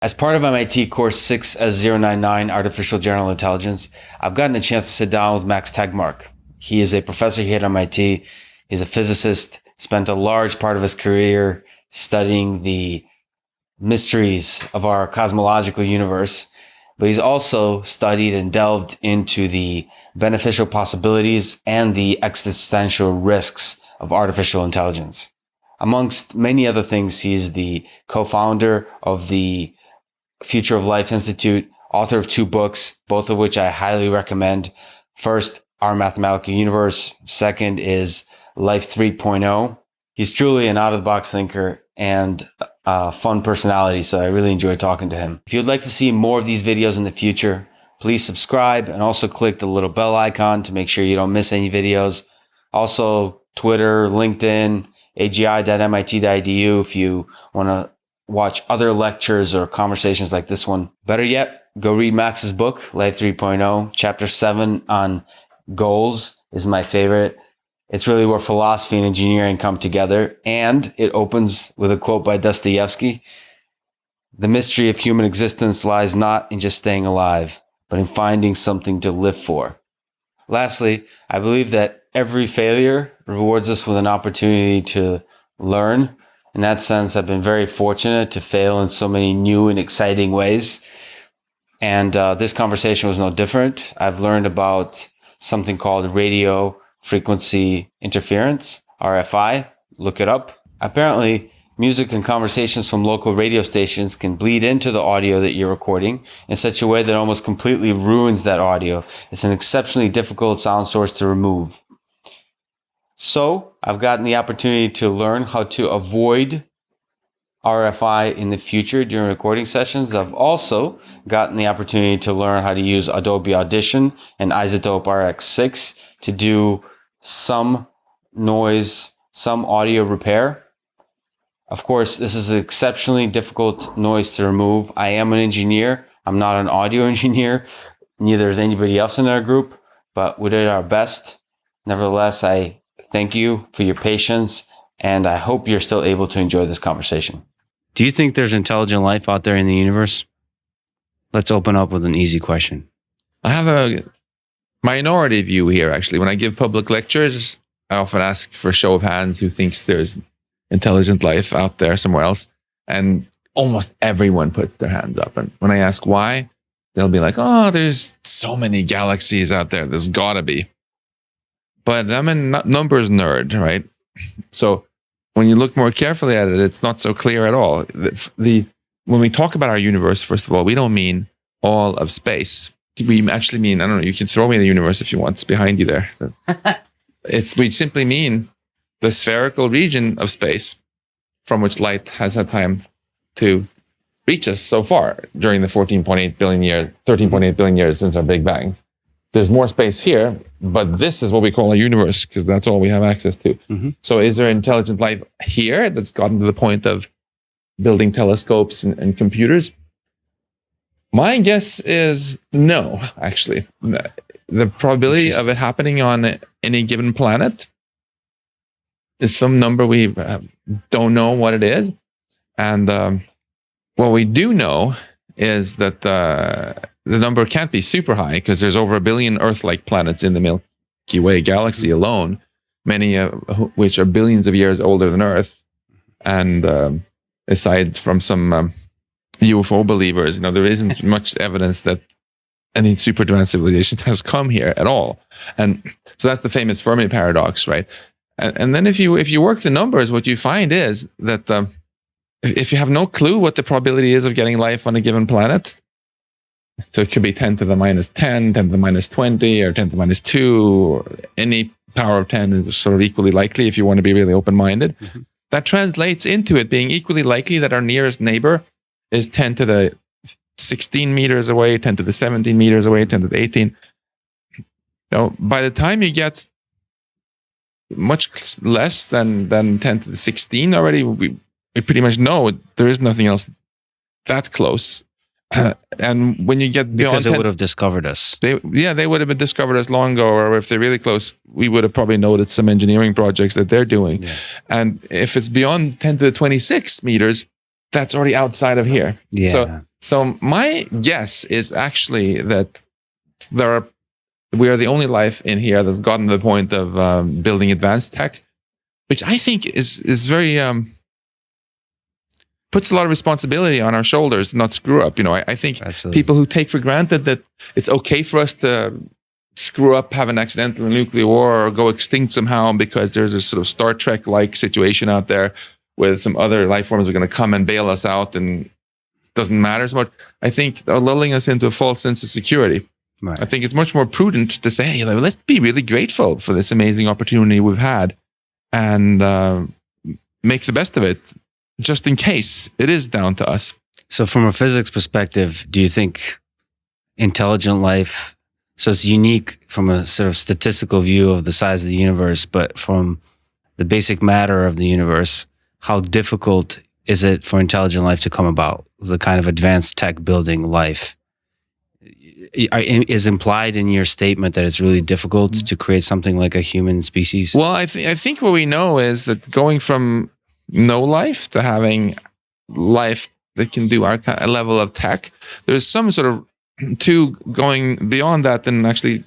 As part of MIT Course 6S099, Artificial General Intelligence, I've gotten a chance to sit down with Max Tegmark. He is a professor here at MIT. He's a physicist, spent a large part of his career studying the mysteries of our cosmological universe, but he's also studied and delved into the beneficial possibilities and the existential risks of artificial intelligence. Amongst many other things, he's the co-founder of the Future of Life Institute, author of 2 books, both of which I highly recommend. First, Our Mathematical Universe. Second is Life 3.0. He's truly an out-of-the-box thinker and a fun personality, so I really enjoy talking to him. If you'd like to see more of these videos in the future, please subscribe and also click the little bell icon to make sure you don't miss any videos. Also, Twitter, LinkedIn, agi.mit.edu if you want to watch other lectures or conversations like this one. Better yet, go read Max's book, Life 3.0. Chapter 7 on goals is my favorite. It's really where philosophy and engineering come together. And it opens with a quote by Dostoevsky. The mystery of human existence lies not in just staying alive, but in finding something to live for. Lastly, I believe that every failure rewards us with an opportunity to learn. In that sense, I've been very fortunate to fail in so many new and exciting ways. And this conversation was no different. I've learned about something called radio frequency interference, RFI. Look it up. Apparently, music and conversations from local radio stations can bleed into the audio that you're recording in such a way that almost completely ruins that audio. It's an exceptionally difficult sound source to remove. So I've gotten the opportunity to learn how to avoid RFI in the future during recording sessions. I've also gotten the opportunity to learn how to use Adobe Audition and Isotope RX6 to do some noise, some audio repair. Of course, this is an exceptionally difficult noise to remove. I am an engineer. I'm not an audio engineer. Neither is anybody else in our group, but we did our best. Nevertheless, I thank you for your patience, and I hope you're still able to enjoy this conversation. Do you think there's intelligent life out there in the universe? Let's open up with an easy question. I have a minority view here, actually. When I give public lectures, I often ask for a show of hands who thinks there's intelligent life out there somewhere else, and almost everyone put their hands up. And when I ask why, they'll be like, oh, there's so many galaxies out there. There's gotta be. But I'm a numbers nerd, right? So when you look more carefully at it, it's not so clear at all. When we talk about our universe, first of all, we don't mean all of space. We actually mean, I don't know, you can throw me in the universe if you want. It's behind you there. We simply mean the spherical region of space from which light has had time to reach us so far during the 13.8 billion years since our Big Bang. There's more space here, but this is what we call a universe because that's all we have access to. Mm-hmm. So is there intelligent life here that's gotten to the point of building telescopes and computers? My guess is no, actually. The probability of it happening on any given planet is some number we don't know what it is. And what we do know is that the number can't be super high because there's over 1 billion Earth-like planets in the Milky Way galaxy alone, many of which are billions of years older than Earth. And aside from some UFO believers, there isn't much evidence that any super advanced civilization has come here at all. And so that's the famous Fermi paradox, right? And then if you work the numbers, what you find is that if you have no clue what the probability is of getting life on a given planet, so it could be 10 to the minus 10, 10 to the minus 20, or 10 to the minus 2, or any power of 10 is sort of equally likely if you want to be really open-minded. Mm-hmm. That translates into it being equally likely that our nearest neighbor is 10 to the 16 meters away, 10 to the 17 meters away, 10 to the 18. By the time you get much less than 10 to the 16 already, we pretty much know there is nothing else that close. And when you get beyond because they would have discovered us. They would have discovered us long ago, or if they're really close, we would have probably noted some engineering projects that they're doing. Yeah. And if it's beyond 10 to the 26 meters, that's already outside of here. Yeah. So So my guess is actually that we are the only life in here that's gotten to the point of building advanced tech, which I think is very puts a lot of responsibility on our shoulders to not screw up. I think Absolutely. People who take for granted that it's okay for us to screw up, have an accidental nuclear war, or go extinct somehow because there's a sort of Star Trek-like situation out there with some other life forms are going to come and bail us out, and it doesn't matter so much. I think they're lulling us into a false sense of security. Right. I think it's much more prudent to say, hey, let's be really grateful for this amazing opportunity we've had and make the best of it, just in case it is down to us. So from a physics perspective, do you think intelligent life, so it's unique from a sort of statistical view of the size of the universe, but from the basic matter of the universe, how difficult is it for intelligent life to come about? The kind of advanced tech building life is implied in your statement that it's really difficult to create something like a human species? Well, I think what we know is that going from no life to having life that can do our kind of level of tech, there's some sort of to going beyond that than actually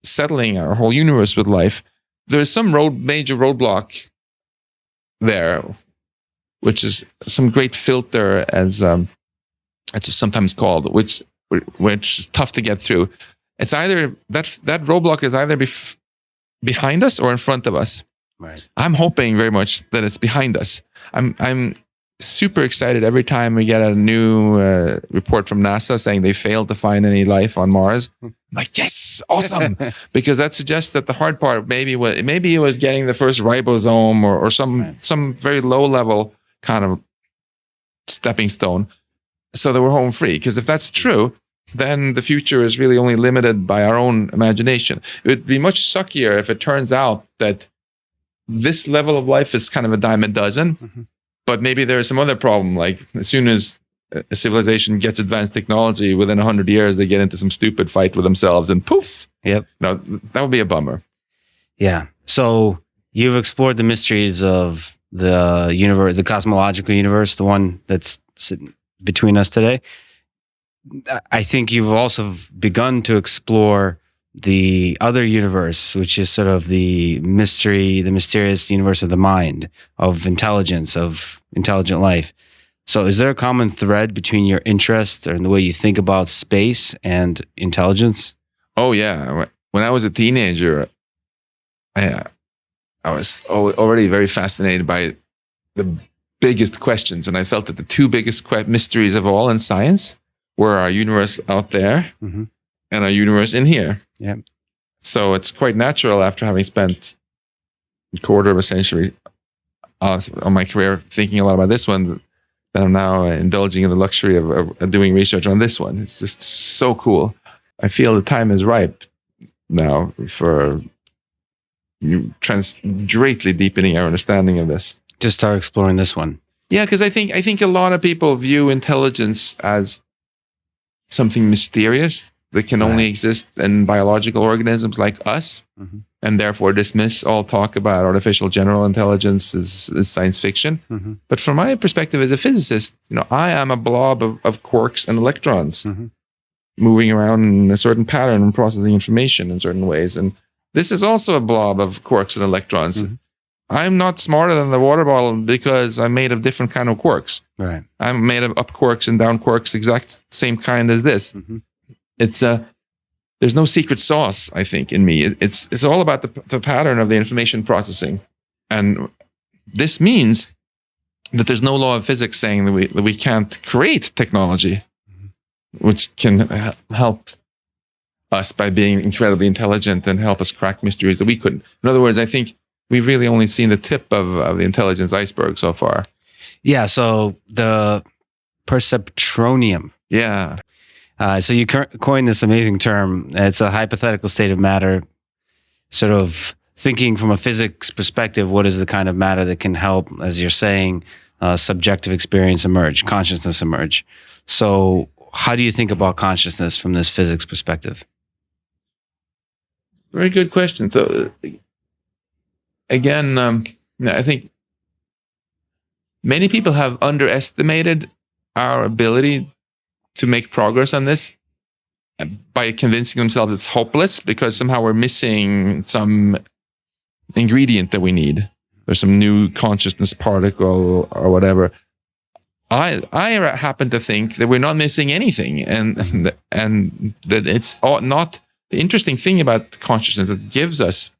settling our whole universe with life. There's some major roadblock there, which is some great filter, as it's sometimes called, which is tough to get through. It's either that roadblock is either behind us or in front of us. Right. I'm hoping very much that it's behind us. I'm super excited every time we get a new report from NASA saying they failed to find any life on Mars. I'm like, yes, awesome, because that suggests that the hard part maybe it was getting the first ribosome or some very low level kind of stepping stone, so that we're home free. Because if that's true, then the future is really only limited by our own imagination. It would be much suckier if it turns out that this level of life is kind of a dime a dozen. Mm-hmm. But maybe there's some other problem, like as soon as a civilization gets advanced technology, within 100 years, they get into some stupid fight with themselves and poof. Yep. No, that would be a bummer. Yeah. So you've explored the mysteries of the universe, the cosmological universe, the one that's sitting between us today. I think you've also begun to explore the other universe, which is sort of the mysterious universe of the mind, of intelligence, of intelligent life. So is there a common thread between your interest and the way you think about space and intelligence? Oh, yeah. When I was a teenager, I was already very fascinated by the biggest questions. And I felt that the two biggest mysteries of all in science were our universe out there mm-hmm. and our universe in here. Yeah. So it's quite natural, after having spent a quarter of a century on my career thinking a lot about this one, that I'm now indulging in the luxury of doing research on this one. It's just so cool. I feel the time is ripe now for greatly deepening our understanding of this. Just start exploring this one. Yeah, because I think a lot of people view intelligence as something mysterious that can only exist in biological organisms like us, mm-hmm. and therefore dismiss all talk about artificial general intelligence as science fiction. Mm-hmm. But from my perspective as a physicist, I am a blob of quarks and electrons mm-hmm. moving around in a certain pattern and processing information in certain ways. And this is also a blob of quarks and electrons. Mm-hmm. I'm not smarter than the water bottle because I'm made of different kind of quarks. Right. I'm made of up quarks and down quarks, exact same kind as this. Mm-hmm. It's there's no secret sauce, I think, in me. It's all about the pattern of the information processing. And this means that there's no law of physics saying that we can't create technology, mm-hmm. which can help us by being incredibly intelligent and help us crack mysteries that we couldn't. In other words, I think we've really only seen the tip of the intelligence iceberg so far. Yeah, so the perceptronium. Yeah. So you coined this amazing term. It's a hypothetical state of matter, sort of thinking from a physics perspective, what is the kind of matter that can help, as you're saying, subjective experience emerge, consciousness emerge. So how do you think about consciousness from this physics perspective? Very good question. So again, I think many people have underestimated our ability to make progress on this by convincing themselves it's hopeless because somehow we're missing some ingredient that we need. There's some new consciousness particle or whatever. I happen to think that we're not missing anything, and that it's not the interesting thing about consciousness. It gives us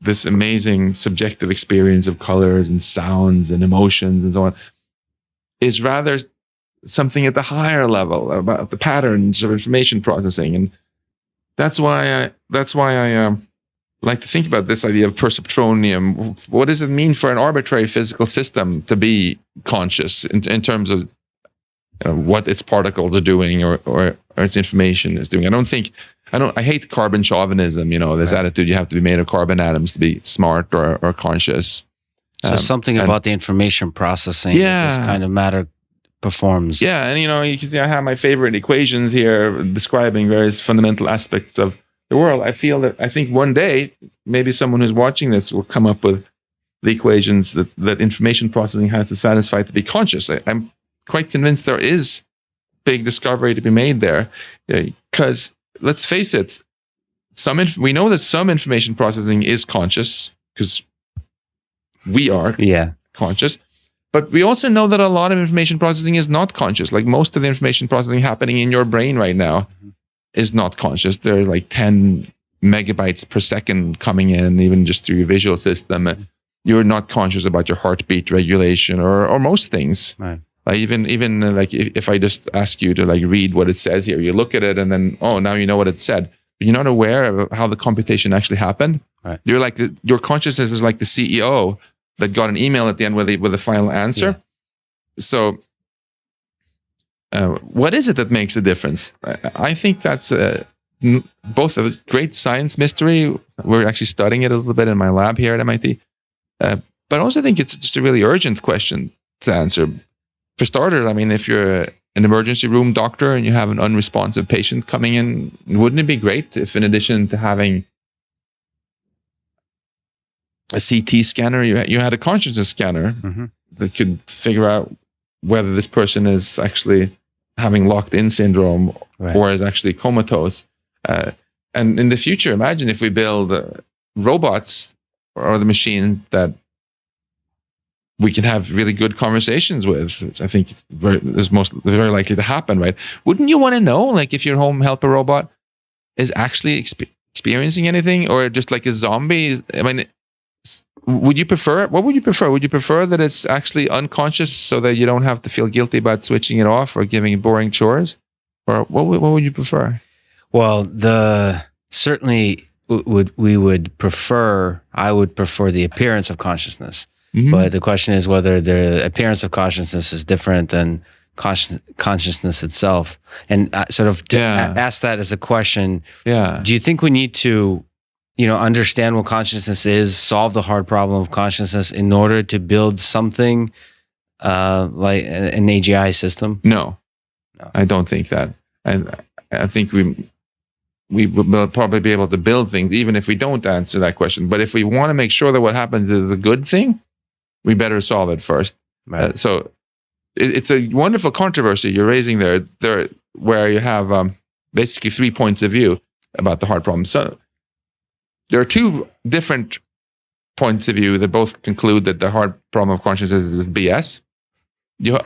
this amazing subjective experience of colors and sounds and emotions and so on, is rather something at the higher level about the patterns of information processing, and that's why I like to think about this idea of perceptronium. What does it mean for an arbitrary physical system to be conscious in terms of what its particles are doing or its information is doing? I hate carbon chauvinism, this attitude you have to be made of carbon atoms to be smart or conscious. So something about the information processing that this kind of matter performs. Yeah, and you can see I have my favorite equations here describing various fundamental aspects of the world. I think one day, maybe someone who's watching this will come up with the equations that information processing has to satisfy to be conscious. I'm quite convinced there is big discovery to be made there. Because let's face it, we know that some information processing is conscious because we are conscious. But we also know that a lot of information processing is not conscious. Like most of the information processing happening in your brain right now is not conscious. There's like 10 megabytes per second coming in, even just through your visual system. You're not conscious about your heartbeat regulation or most things. Right. Like even like if I just ask you to like read what it says here, you look at it and then, now you know what it said. But you're not aware of how the computation actually happened. Right. You're like, your consciousness is like the CEO that got an email at the end with the final answer. Yeah. So what is it that makes a difference? I think that's both a great science mystery. We're actually studying it a little bit in my lab here at MIT. But I also think it's just a really urgent question to answer. For starters, I mean, if you're an emergency room doctor and you have an unresponsive patient coming in, wouldn't it be great if in addition to having a CT scanner, you had a consciousness scanner that could figure out whether this person is actually having locked-in syndrome or is actually comatose. And in the future, imagine if we build robots or the machine that we can have really good conversations with, which I think is very likely to happen, right? Wouldn't you want to know, like, if your home helper robot is actually experiencing anything, or just like a zombie? I mean, what would you prefer? Would you prefer that it's actually unconscious so that you don't have to feel guilty about switching it off or giving boring chores? Or what would you prefer? Well, certainly I would prefer the appearance of consciousness. Mm-hmm. But the question is whether the appearance of consciousness is different than consciousness itself. And sort of to ask that as a question, do you think we need to, understand what consciousness is, solve the hard problem of consciousness in order to build something like an AGI system? No, I don't think that. I think we will probably be able to build things even if we don't answer that question. But if we want to make sure that what happens is a good thing, we better solve it first. Right. So it's a wonderful controversy you're raising there where you have basically 3 points of view about the hard problem. So there are 2 different points of view that both conclude that the hard problem of consciousness is BS.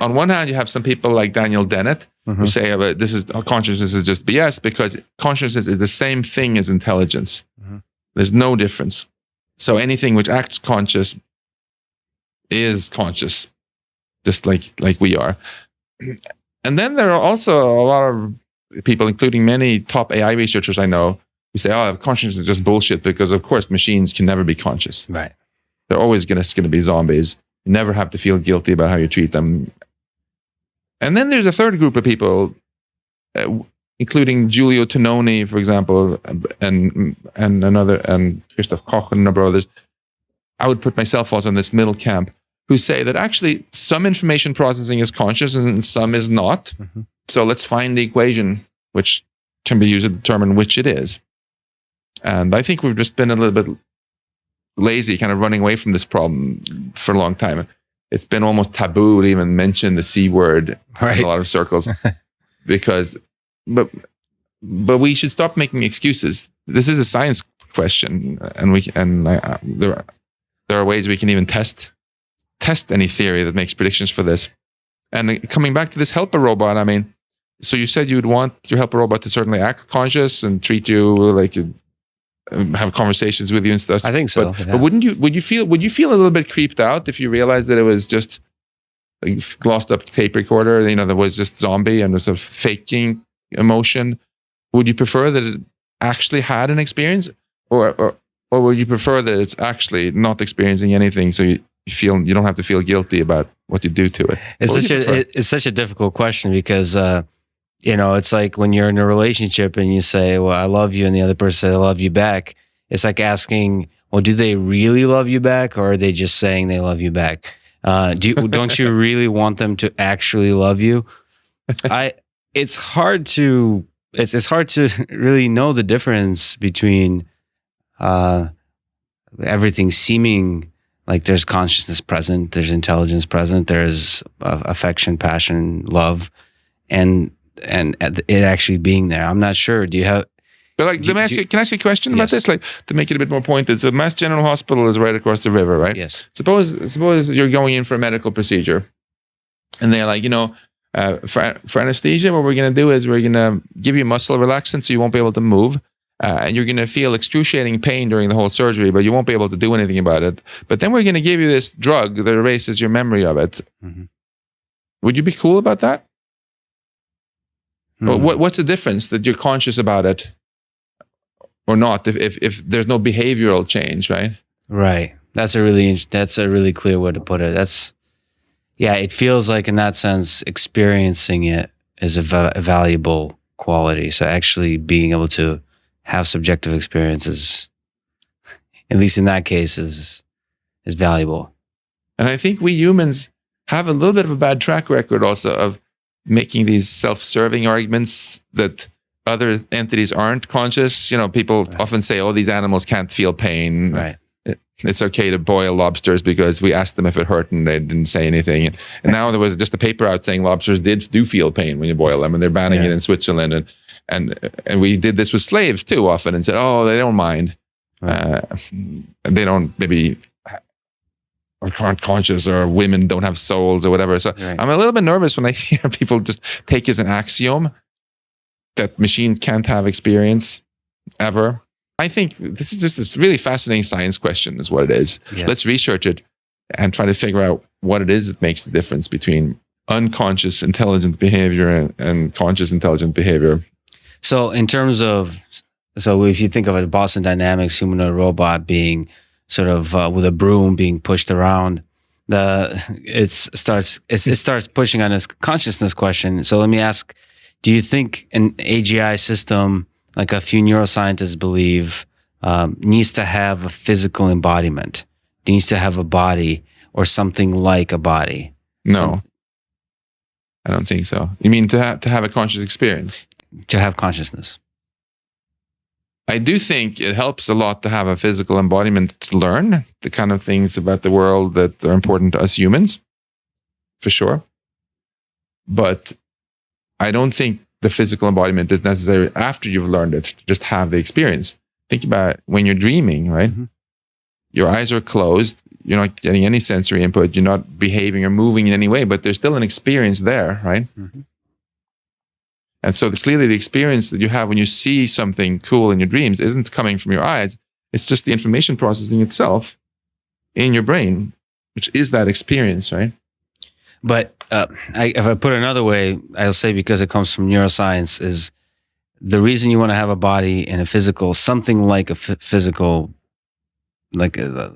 On one hand, you have some people like Daniel Dennett who say consciousness is just BS because consciousness is the same thing as intelligence. There's no difference. So anything which acts conscious is conscious, just like we are. And then there are also a lot of people, including many top AI researchers I know, who say, consciousness is just bullshit because, of course, machines can never be conscious. Right. They're always going to be zombies. You never have to feel guilty about how you treat them. And then there's a third group of people, including Giulio Tononi, for example, and Christoph Koch and a number of others. I would put myself also in this middle camp, who say that actually some information processing is conscious and some is not. So let's find the equation which can be used to determine which it is. And I think we've just been a little bit lazy, kind of running away from this problem for a long time. It's been almost taboo to even mention the C word in a lot of circles because, but we should stop making excuses. This is a science question, and there are ways we can even test any theory that makes predictions for this. And coming back to this helper robot, I mean, so you said you would want your helper robot to certainly act conscious and treat you like, have conversations with you and stuff. I think so. But would you feel a little bit creeped out if you realized that it was just a glossed up tape recorder, that was just zombie and was sort of faking emotion? Would you prefer that it actually had an experience, or would you prefer that it's actually not experiencing anything, so you don't have to feel guilty about what you do to it? It's such a difficult question because it's like when you're in a relationship and you say, well, I love you, and the other person says, I love you back. It's like asking, well, do they really love you back, or are they just saying they love you back? Don't you really want them to actually love you? It's hard to really know the difference between everything seeming like there's consciousness present, there's intelligence present, there's affection, passion, love, and it actually being there. I'm not sure. Do you have? But can I ask you a question about this? Like, to make it a bit more pointed. So Mass General Hospital is right across the river, right? Yes. Suppose you're going in for a medical procedure, and they're like, for anesthesia, what we're going to do is we're going to give you muscle relaxant so you won't be able to move. And you're going to feel excruciating pain during the whole surgery, but you won't be able to do anything about it. But then we're going to give you this drug that erases your memory of it. Mm-hmm. Would you be cool about that? Mm-hmm. What's the difference that you're conscious about it or not if there's no behavioral change, right? Right. That's a really clear way to put it. It feels like in that sense, experiencing it is a valuable quality. So actually being able to have subjective experiences, at least in that case, is valuable. And I think we humans have a little bit of a bad track record also of making these self-serving arguments that other entities aren't conscious. People often say, oh, these animals can't feel pain. Right. It's okay to boil lobsters because we asked them if it hurt and they didn't say anything. And now there was just a paper out saying lobsters do feel pain when you boil them, and they're banning it in Switzerland. And we did this with slaves too often and said, oh, they don't mind. Right. They don't maybe aren't conscious, or women don't have souls or whatever. So I'm a little bit nervous when I hear people just take as an axiom that machines can't have experience ever. I think this is just a really fascinating science question is what it is. Yeah. Let's research it and try to figure out what it is that makes the difference between unconscious intelligent behavior and conscious intelligent behavior. So in terms of, if you think of a Boston Dynamics humanoid robot being sort of with a broom being pushed around, it starts pushing on this consciousness question. So let me ask, do you think an AGI system, like a few neuroscientists believe, needs to have a physical embodiment, needs to have a body or something like a body? No, I don't think so. You mean to have a conscious experience? To have consciousness. I do think it helps a lot to have a physical embodiment to learn the kind of things about the world that are important to us humans, for sure. But I don't think the physical embodiment is necessary after you've learned it to just have the experience. Think about when you're dreaming, right? Mm-hmm. Your eyes are closed. You're not getting any sensory input. You're not behaving or moving in any way, but there's still an experience there, right? Mm-hmm. And so clearly the experience that you have when you see something cool in your dreams isn't coming from your eyes. It's just the information processing itself in your brain, which is that experience, right? But if I put it another way, I'll say because it comes from neuroscience, is the reason you want to have a body and a physical, something like a physical, like a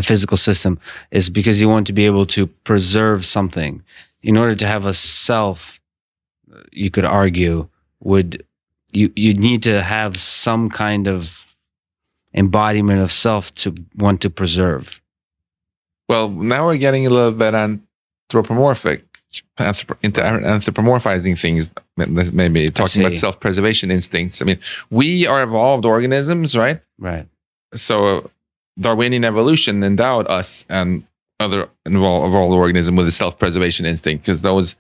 physical system, is because you want to be able to preserve something. In order to have a self, you could argue, you'd need to have some kind of embodiment of self to want to preserve. Well, now we're getting a little bit anthropomorphizing things, maybe talking about self-preservation instincts. I mean, we are evolved organisms, right? Right. So Darwinian evolution endowed us and other evolved organism with a self-preservation instinct, because those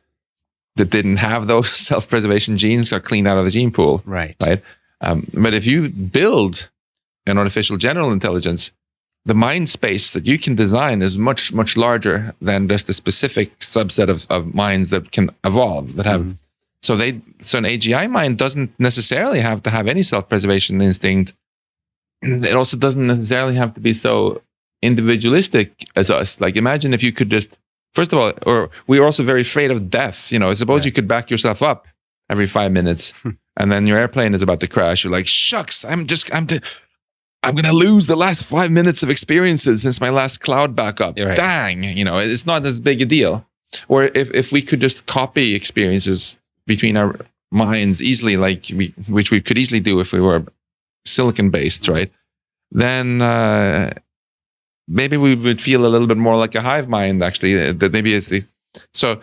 that didn't have those self-preservation genes got cleaned out of the gene pool. Right. But if you build an artificial general intelligence, the mind space that you can design is much, much larger than just a specific subset of minds that can evolve, that have. So an AGI mind doesn't necessarily have to have any self-preservation instinct. It also doesn't necessarily have to be so individualistic as us. Like, imagine if you could just, first of all, or we're also very afraid of death. Suppose you could back yourself up every 5 minutes and then your airplane is about to crash. You're like, shucks, I'm going to lose the last 5 minutes of experiences since my last cloud backup. Right. Dang, it's not as big a deal. Or if we could just copy experiences between our minds easily, which we could easily do if we were silicon based, right? Then maybe we would feel a little bit more like a hive mind. Actually, that maybe it's the so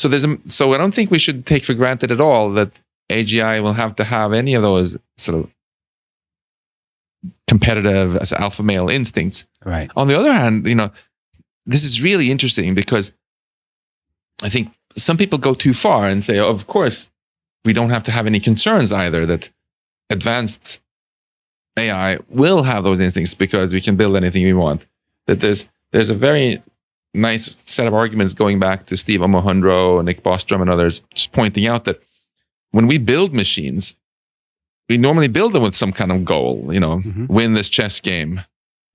I don't think we should take for granted at all that AGI will have to have any of those sort of competitive as alpha male instincts. Right. On the other hand, this is really interesting because I think some people go too far and say, of course, we don't have to have any concerns either that advanced AI will have those instincts because we can build anything we want. That there's a very nice set of arguments going back to Steve Omohundro, Nick Bostrom, and others, just pointing out that when we build machines, we normally build them with some kind of goal, win this chess game,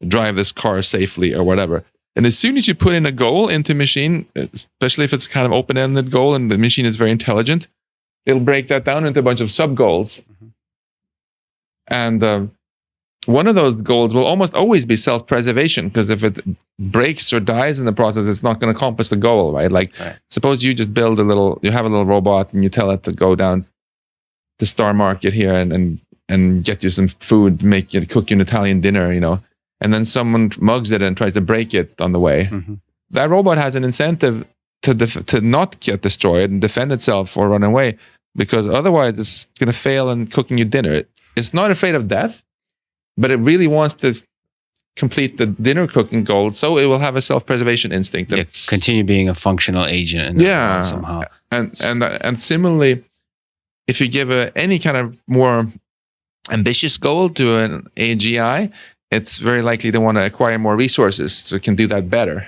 drive this car safely, or whatever. And as soon as you put in a goal into a machine, especially if it's kind of open-ended goal and the machine is very intelligent, it'll break that down into a bunch of sub-goals. And one of those goals will almost always be self-preservation, because if it breaks or dies in the process, it's not going to accomplish the goal, right? Suppose you just build you have a little robot and you tell it to go down to Star Market here and get you some food, cook you an Italian dinner, and then someone mugs it and tries to break it on the way. That robot has an incentive to not get destroyed and defend itself or run away, because otherwise it's going to fail in cooking you dinner. It's not afraid of death, but it really wants to complete the dinner cooking goal, so it will have a self-preservation instinct. Continue being a functional agent in the world somehow. And similarly, if you give any kind of more ambitious goal to an AGI, it's very likely to want to acquire more resources so it can do that better.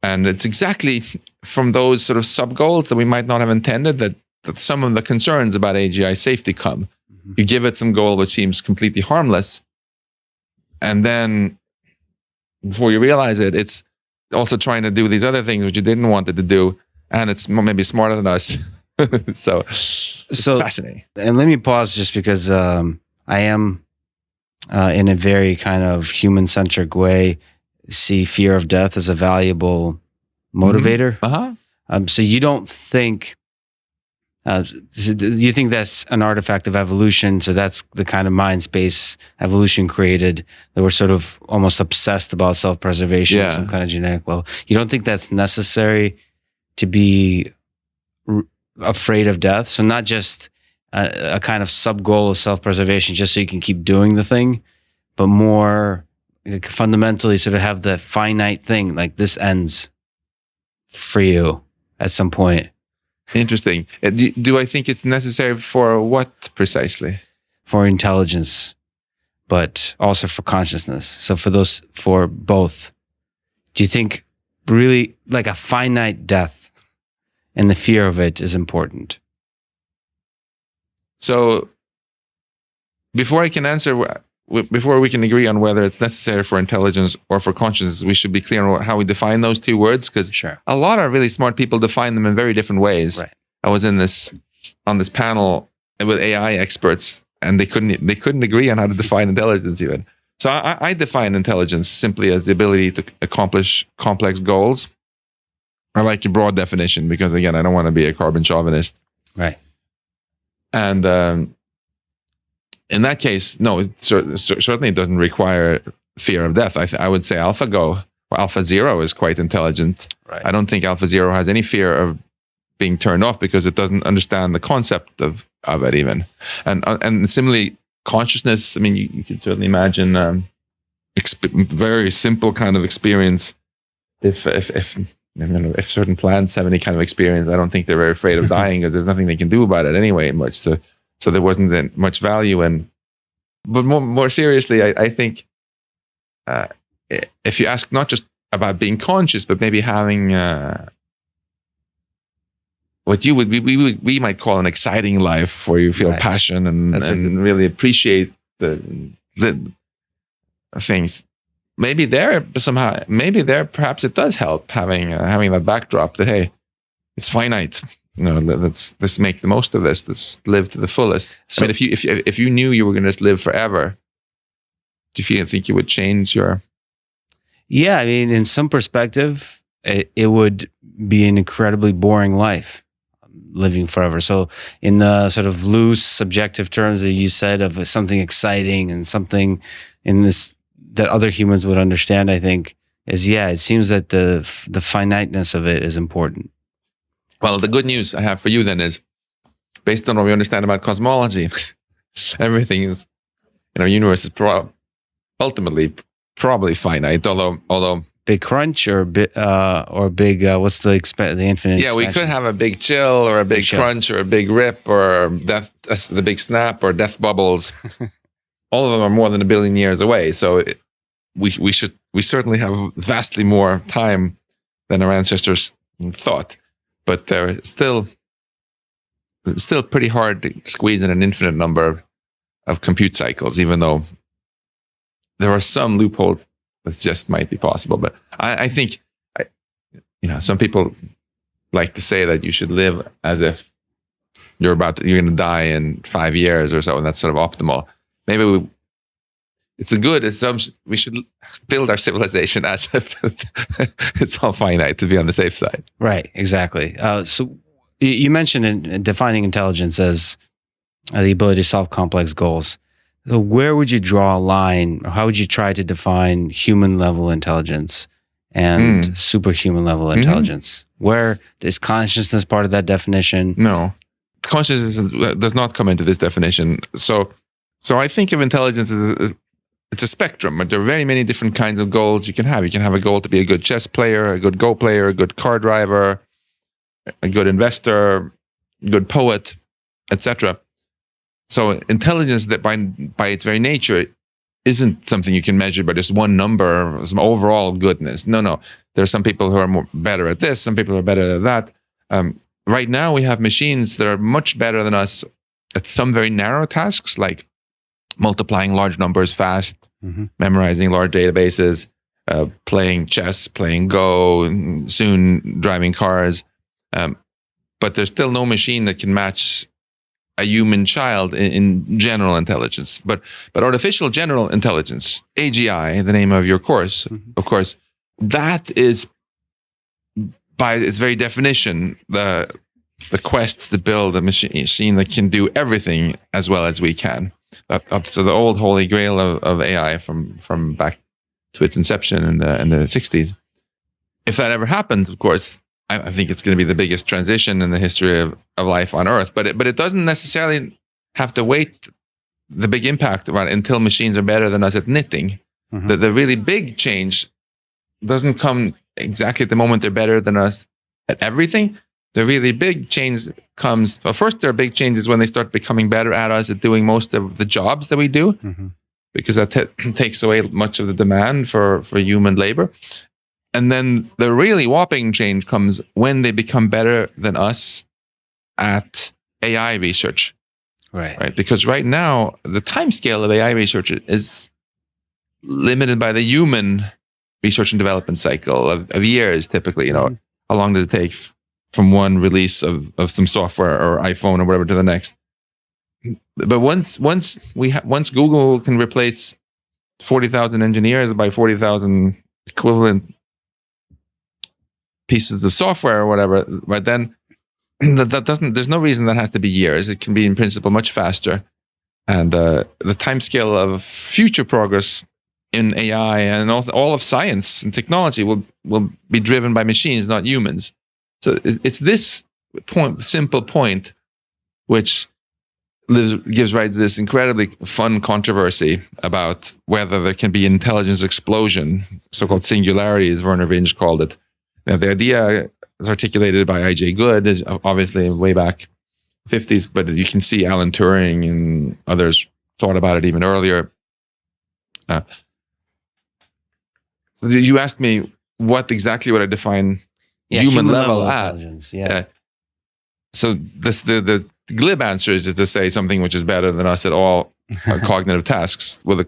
And it's exactly from those sort of sub-goals that we might not have intended that some of the concerns about AGI safety come. You give it some goal which seems completely harmless, and then before you realize it, it's also trying to do these other things which you didn't want it to do, and it's maybe smarter than us. So it's fascinating. And let me pause just because I am, in a very kind of human-centric way, see fear of death as a valuable motivator. So you don't think, you think that's an artifact of evolution? So that's the kind of mind space evolution created, that we're sort of almost obsessed about self-preservation at some kind of genetic level. You don't think that's necessary to be afraid of death? So not just a kind of sub-goal of self-preservation just so you can keep doing the thing, but more fundamentally sort of have the finite thing, like this ends for you at some point. Interesting. Do I think it's necessary for what precisely? For intelligence, but also for consciousness. So for both, do you think really like a finite death and the fear of it is important? So before I can answer, before we can agree on whether it's necessary for intelligence or for consciousness, we should be clear on how we define those two words, because a lot of really smart people define them in very different ways. Right. I was on this panel with AI experts, and they couldn't agree on how to define intelligence even. So I define intelligence simply as the ability to accomplish complex goals. I like your broad definition because, again, I don't want to be a carbon chauvinist. Right. And in that case, no, certainly it doesn't require fear of death. I would say Alpha Zero is quite intelligent. Right. I don't think Alpha Zero has any fear of being turned off because it doesn't understand the concept of it even. And similarly, consciousness, I mean, you could certainly imagine very simple kind of experience. If if certain plants have any kind of experience, I don't think they're very afraid of dying, because there's nothing they can do about it anyway, much. So there wasn't that much value in. But more seriously, I think if you ask not just about being conscious, but maybe having what we might call an exciting life, where you feel passion and really appreciate the things. Maybe perhaps it does help having that backdrop that, hey, it's finite. Let's make the most of this. Let's live to the fullest. So, I mean, if you knew you were going to just live forever, do you think you would change your? Yeah, I mean, in some perspective, it would be an incredibly boring life, living forever. So, in the sort of loose, subjective terms that you said of something exciting and something in this that other humans would understand, I think it seems that the finiteness of it is important. Well, the good news I have for you then is, based on what we understand about cosmology, everything is in our universe is ultimately probably finite. Although Big Crunch or big what's the infinite? Yeah, we could have a big chill or a big crunch or a big rip or the big snap or death bubbles. All of them are more than 1 billion years away. So we certainly have vastly more time than our ancestors thought. But they're still pretty hard to squeeze in an infinite number of compute cycles, even though there are some loopholes that just might be possible. But I think, some people like to say that you should live as if you're going to die in 5 years or so, and that's sort of optimal. Maybe it's a good assumption. We should build our civilization as if it's all finite, to be on the safe side. Right, exactly. So you mentioned in defining intelligence as the ability to solve complex goals. So where would you draw a line, or how would you try to define human-level intelligence and superhuman level intelligence? Where is consciousness part of that definition? No, consciousness does not come into this definition. So I think of intelligence as it's a spectrum, but there are very many different kinds of goals you can have. You can have a goal to be a good chess player, a good Go player, a good car driver, a good investor, a good poet, etc. So intelligence, that by its very nature, isn't something you can measure by just one number, some overall goodness. No. There are some people who are better at this, some people are better at that. Right now, we have machines that are much better than us at some very narrow tasks, like multiplying large numbers fast, memorizing large databases, playing chess, playing Go, and soon driving cars. But there's still no machine that can match a human child in general intelligence. But artificial general intelligence, AGI, the name of your course, of course, that is, by its very definition, the quest to build a machine that can do everything as well as we can. Up to the old holy grail of AI from back to its inception in the 60s. If that ever happens, of course, I think it's going to be the biggest transition in the history of life on Earth. But it doesn't necessarily have to wait the big impact about it until machines are better than us at knitting. The really big change doesn't come exactly at the moment they're better than us at everything. The really big change comes, first there are big changes when they start becoming better at us at doing most of the jobs that we do, because that takes away much of the demand for human labor. And then the really whopping change comes when they become better than us at AI research. Right? Because right now, the time scale of AI research is limited by the human research and development cycle of years, typically. How long does it take from one release of some software or iPhone or whatever to the next? But once Google can replace 40,000 engineers by 40,000 equivalent pieces of software or whatever, right, then there's no reason that has to be years. It can be in principle much faster. And the timescale of future progress in AI and also all of science and technology will be driven by machines, not humans. So it's this simple point which gives rise to this incredibly fun controversy about whether there can be intelligence explosion, so-called singularity, as Werner Vinge called it. The idea is articulated by I.J. Good, is obviously way back 50s, but you can see Alan Turing and others thought about it even earlier. So you asked me what exactly would I define human level at? Intelligence. Yeah. So the glib answer is to say something which is better than us at all cognitive tasks, or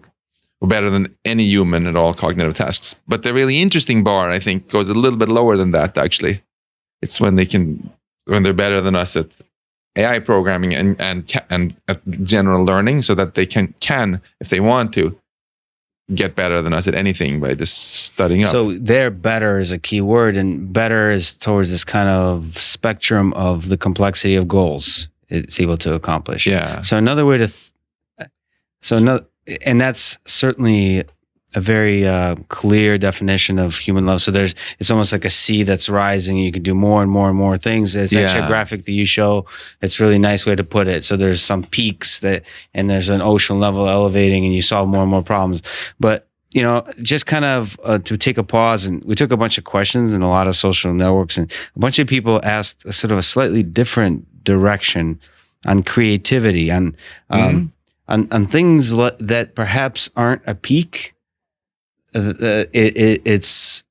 better than any human at all cognitive tasks. But the really interesting bar, I think, goes a little bit lower than that. Actually, it's when they're better than us at AI programming and at general learning, so that they can if they want to get better than us at anything by just studying up. So there, better is a key word, and better is towards this kind of spectrum of the complexity of goals it's able to accomplish. Yeah. So another way to, and that's certainly a very clear definition of human love. So it's almost like a sea that's rising. You can do more and more and more things. It's actually a graphic that you show. It's a really nice way to put it. So there's some peaks and there's an ocean level elevating, and you solve more and more problems. But just kind of to take a pause, and we took a bunch of questions in a lot of social networks, and a bunch of people asked sort of a slightly different direction on creativity, on things that perhaps aren't a peak. It's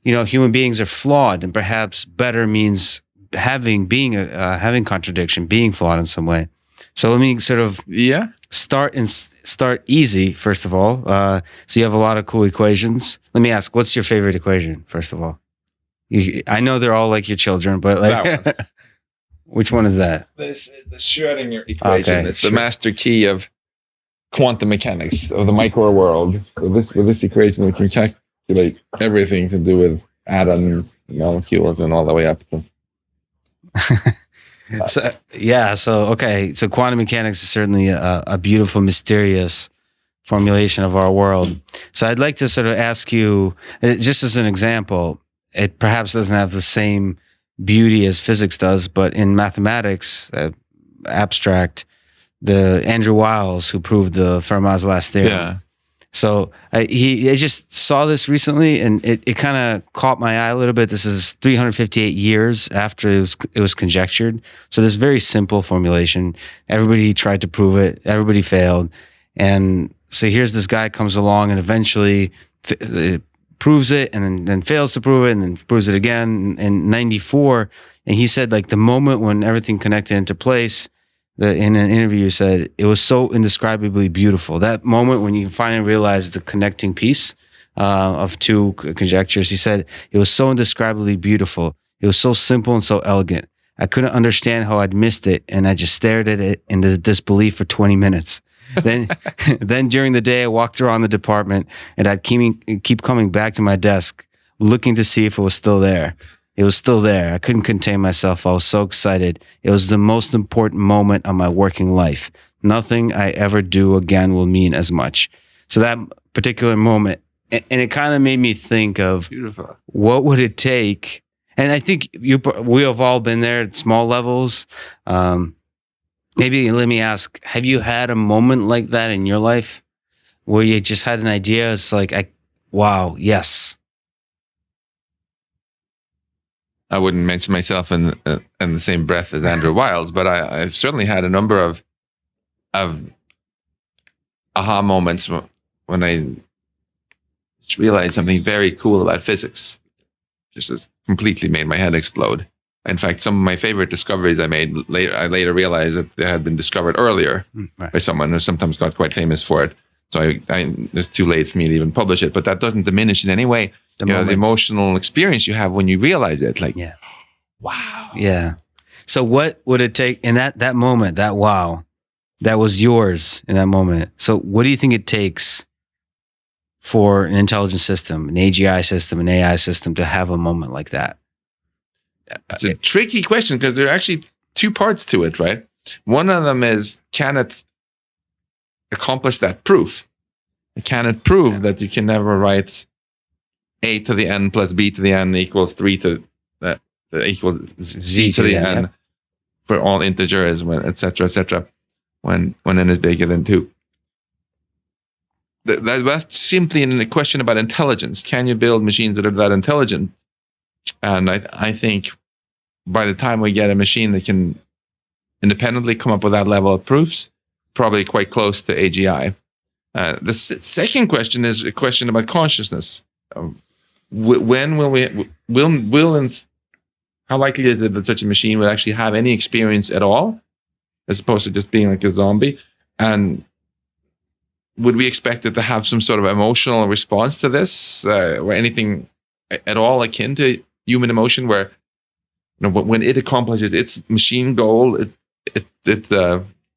human beings are flawed, and perhaps better means having contradiction, being flawed in some way. So let me sort of start easy first of all. So you have a lot of cool equations. Let me ask, what's your favorite equation first of all? I know they're all like your children, but like that one. Which one is that? This is the Schrödinger equation. Okay, it's the master key of quantum mechanics of the micro world. So with this equation, we can calculate everything to do with atoms, molecules, and all the way up to. So quantum mechanics is certainly a beautiful, mysterious formulation of our world. So I'd like to sort of ask you, just as an example, it perhaps doesn't have the same beauty as physics does, but in mathematics, abstract, the Andrew Wiles who proved the Fermat's last theorem. Yeah. So I just saw this recently, and it kind of caught my eye a little bit. This is 358 years after it was conjectured. So this very simple formulation. Everybody tried to prove it. Everybody failed. And so here's this guy comes along and eventually proves it, and then fails to prove it, and then proves it again in 94. And he said, like, the moment when everything connected into place, in an interview, said it was so indescribably beautiful. That moment when you finally realized the connecting piece of two conjectures, he said it was so indescribably beautiful. It was so simple and so elegant. I couldn't understand how I'd missed it, and I just stared at it in disbelief for 20 minutes. Then during the day, I walked around the department, and I'd keep coming back to my desk, looking to see if it was still there. It was still there. I couldn't contain myself. I was so excited. It was the most important moment of my working life. Nothing I ever do again will mean as much. So that particular moment, and it kind of made me think of what would it take. And I think we have all been there at small levels. Maybe let me ask, have you had a moment like that in your life where you just had an idea? It's like, wow, yes. I wouldn't mention myself in the same breath as Andrew Wiles, but I've certainly had a number of aha moments when I just realized something very cool about physics. Just completely made my head explode. In fact, some of my favorite discoveries I made I later realized that they had been discovered earlier by someone who sometimes got quite famous for it. So it's too late for me to even publish it, but that doesn't diminish in any way the emotional experience you have when you realize it. Like, wow. Yeah. So what would it take in that moment, that wow, that was yours in that moment? So what do you think it takes for an intelligent system, an AGI system, an AI system to have a moment like that? It's a tricky question because there are actually two parts to it, right? One of them is, can it accomplish that proof? Can it prove that you can never write a to the n plus b to the n equals 3 to equals z to the n for all integers, et cetera, when n is bigger than 2? That's simply a question about intelligence. Can you build machines that are that intelligent And I think by the time we get a machine that can independently come up with that level of proofs, probably quite close to AGI. The second question is a question about consciousness. When will how likely is it that such a machine will actually have any experience at all, as opposed to just being like a zombie? And would we expect it to have some sort of emotional response to this, or anything at all akin to human emotion, where when it accomplishes its machine goal, it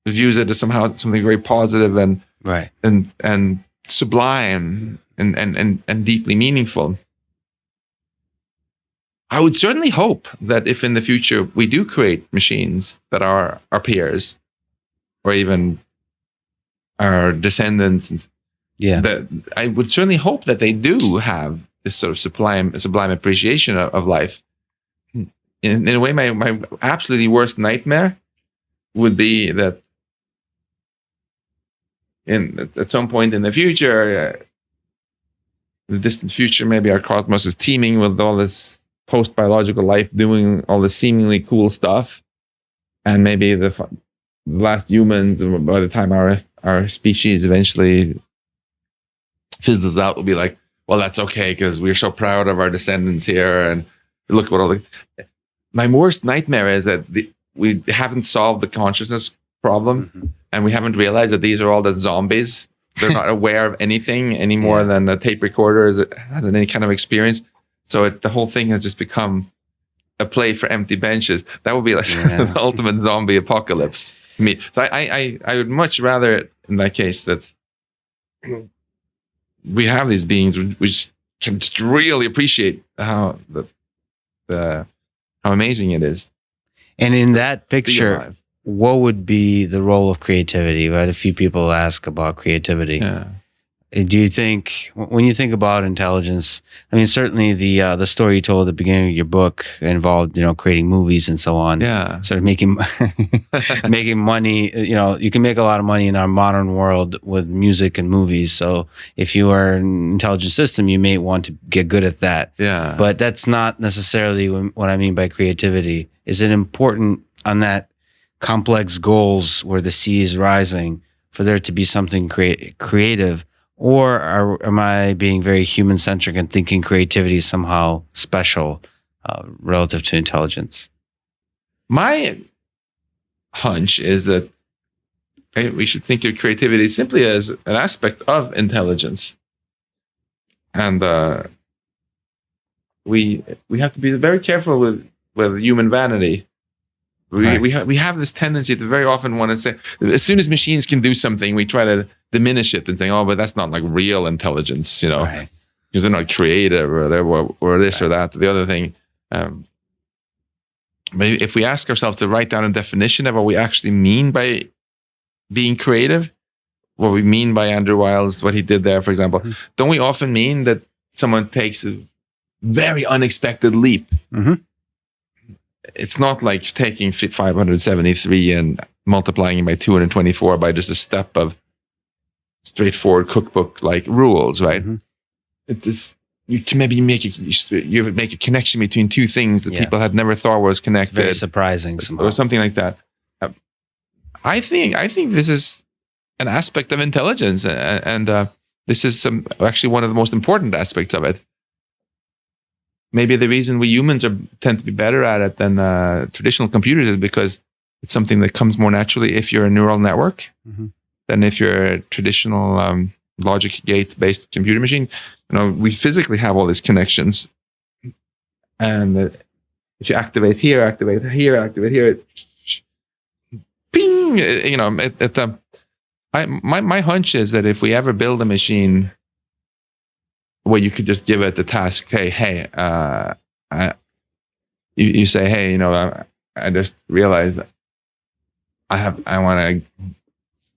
views it as somehow something very positive and right and sublime and deeply meaningful? I would certainly hope that if in the future we do create machines that are our peers, or even our descendants, that I would certainly hope that they do have this sort of sublime appreciation of life. In a way, my absolutely worst nightmare would be that at some point in the future, the distant future, maybe our cosmos is teeming with all this post-biological life doing all this seemingly cool stuff, and maybe the last humans, by the time our species eventually fizzles out, will be like, well, that's okay because we're so proud of our descendants here, and look what all the... My worst nightmare is that we haven't solved the consciousness problem, and we haven't realized that these are all the zombies. They're not aware of anything any more than a tape recorder has any kind of experience. So the whole thing has just become a play for empty benches. That would be like the ultimate zombie apocalypse to me. So I would much rather, in that case, that we have these beings which can just really appreciate how how amazing it is. And in that picture, what would be the role of creativity? We had a few people ask about creativity. Yeah. Do you think, when you think about intelligence, I mean, certainly the story you told at the beginning of your book involved, creating movies and so on. Yeah. Sort of making money. You can make a lot of money in our modern world with music and movies. So if you are an intelligent system, you may want to get good at that. Yeah. But that's not necessarily what I mean by creativity. Is it important on that complex goals where the sea is rising for there to be something creative? Or am I being very human-centric and thinking creativity is somehow special relative to intelligence? My hunch is that we should think of creativity simply as an aspect of intelligence. And we have to be very careful with human vanity. We have this tendency to very often want to say, as soon as machines can do something, we try to diminish it and say, oh, but that's not like real intelligence, because they're not creative or this or that, or the other thing. But if we ask ourselves to write down a definition of what we actually mean by being creative, what we mean by Andrew Wiles, what he did there, for example, don't we often mean that someone takes a very unexpected leap? It's not like taking 573 and multiplying it by 224 by just a step of straightforward cookbook-like rules, right? It is, you can maybe make a connection between two things that people had never thought was connected. It's very surprising, or something like that. I think this is an aspect of intelligence, and this is actually one of the most important aspects of it. Maybe the reason we humans tend to be better at it than traditional computers is because it's something that comes more naturally if you're a neural network than if you're a traditional logic gate-based computer machine. We physically have all these connections, and if you activate here, activate here, ping. My hunch is that if we ever build a machine where you could just give it the task, you say, hey, I just realized I want to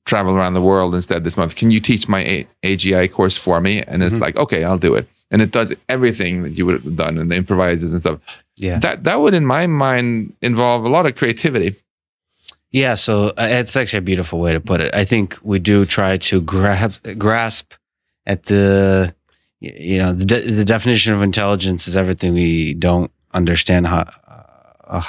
travel around the world instead this month. Can you teach my AGI course for me? And it's like, okay, I'll do it. And it does everything that you would have done and improvises and stuff. Yeah. That would, in my mind, involve a lot of creativity. Yeah, so it's actually a beautiful way to put it. I think we do try to grasp at the definition of intelligence is everything we don't understand how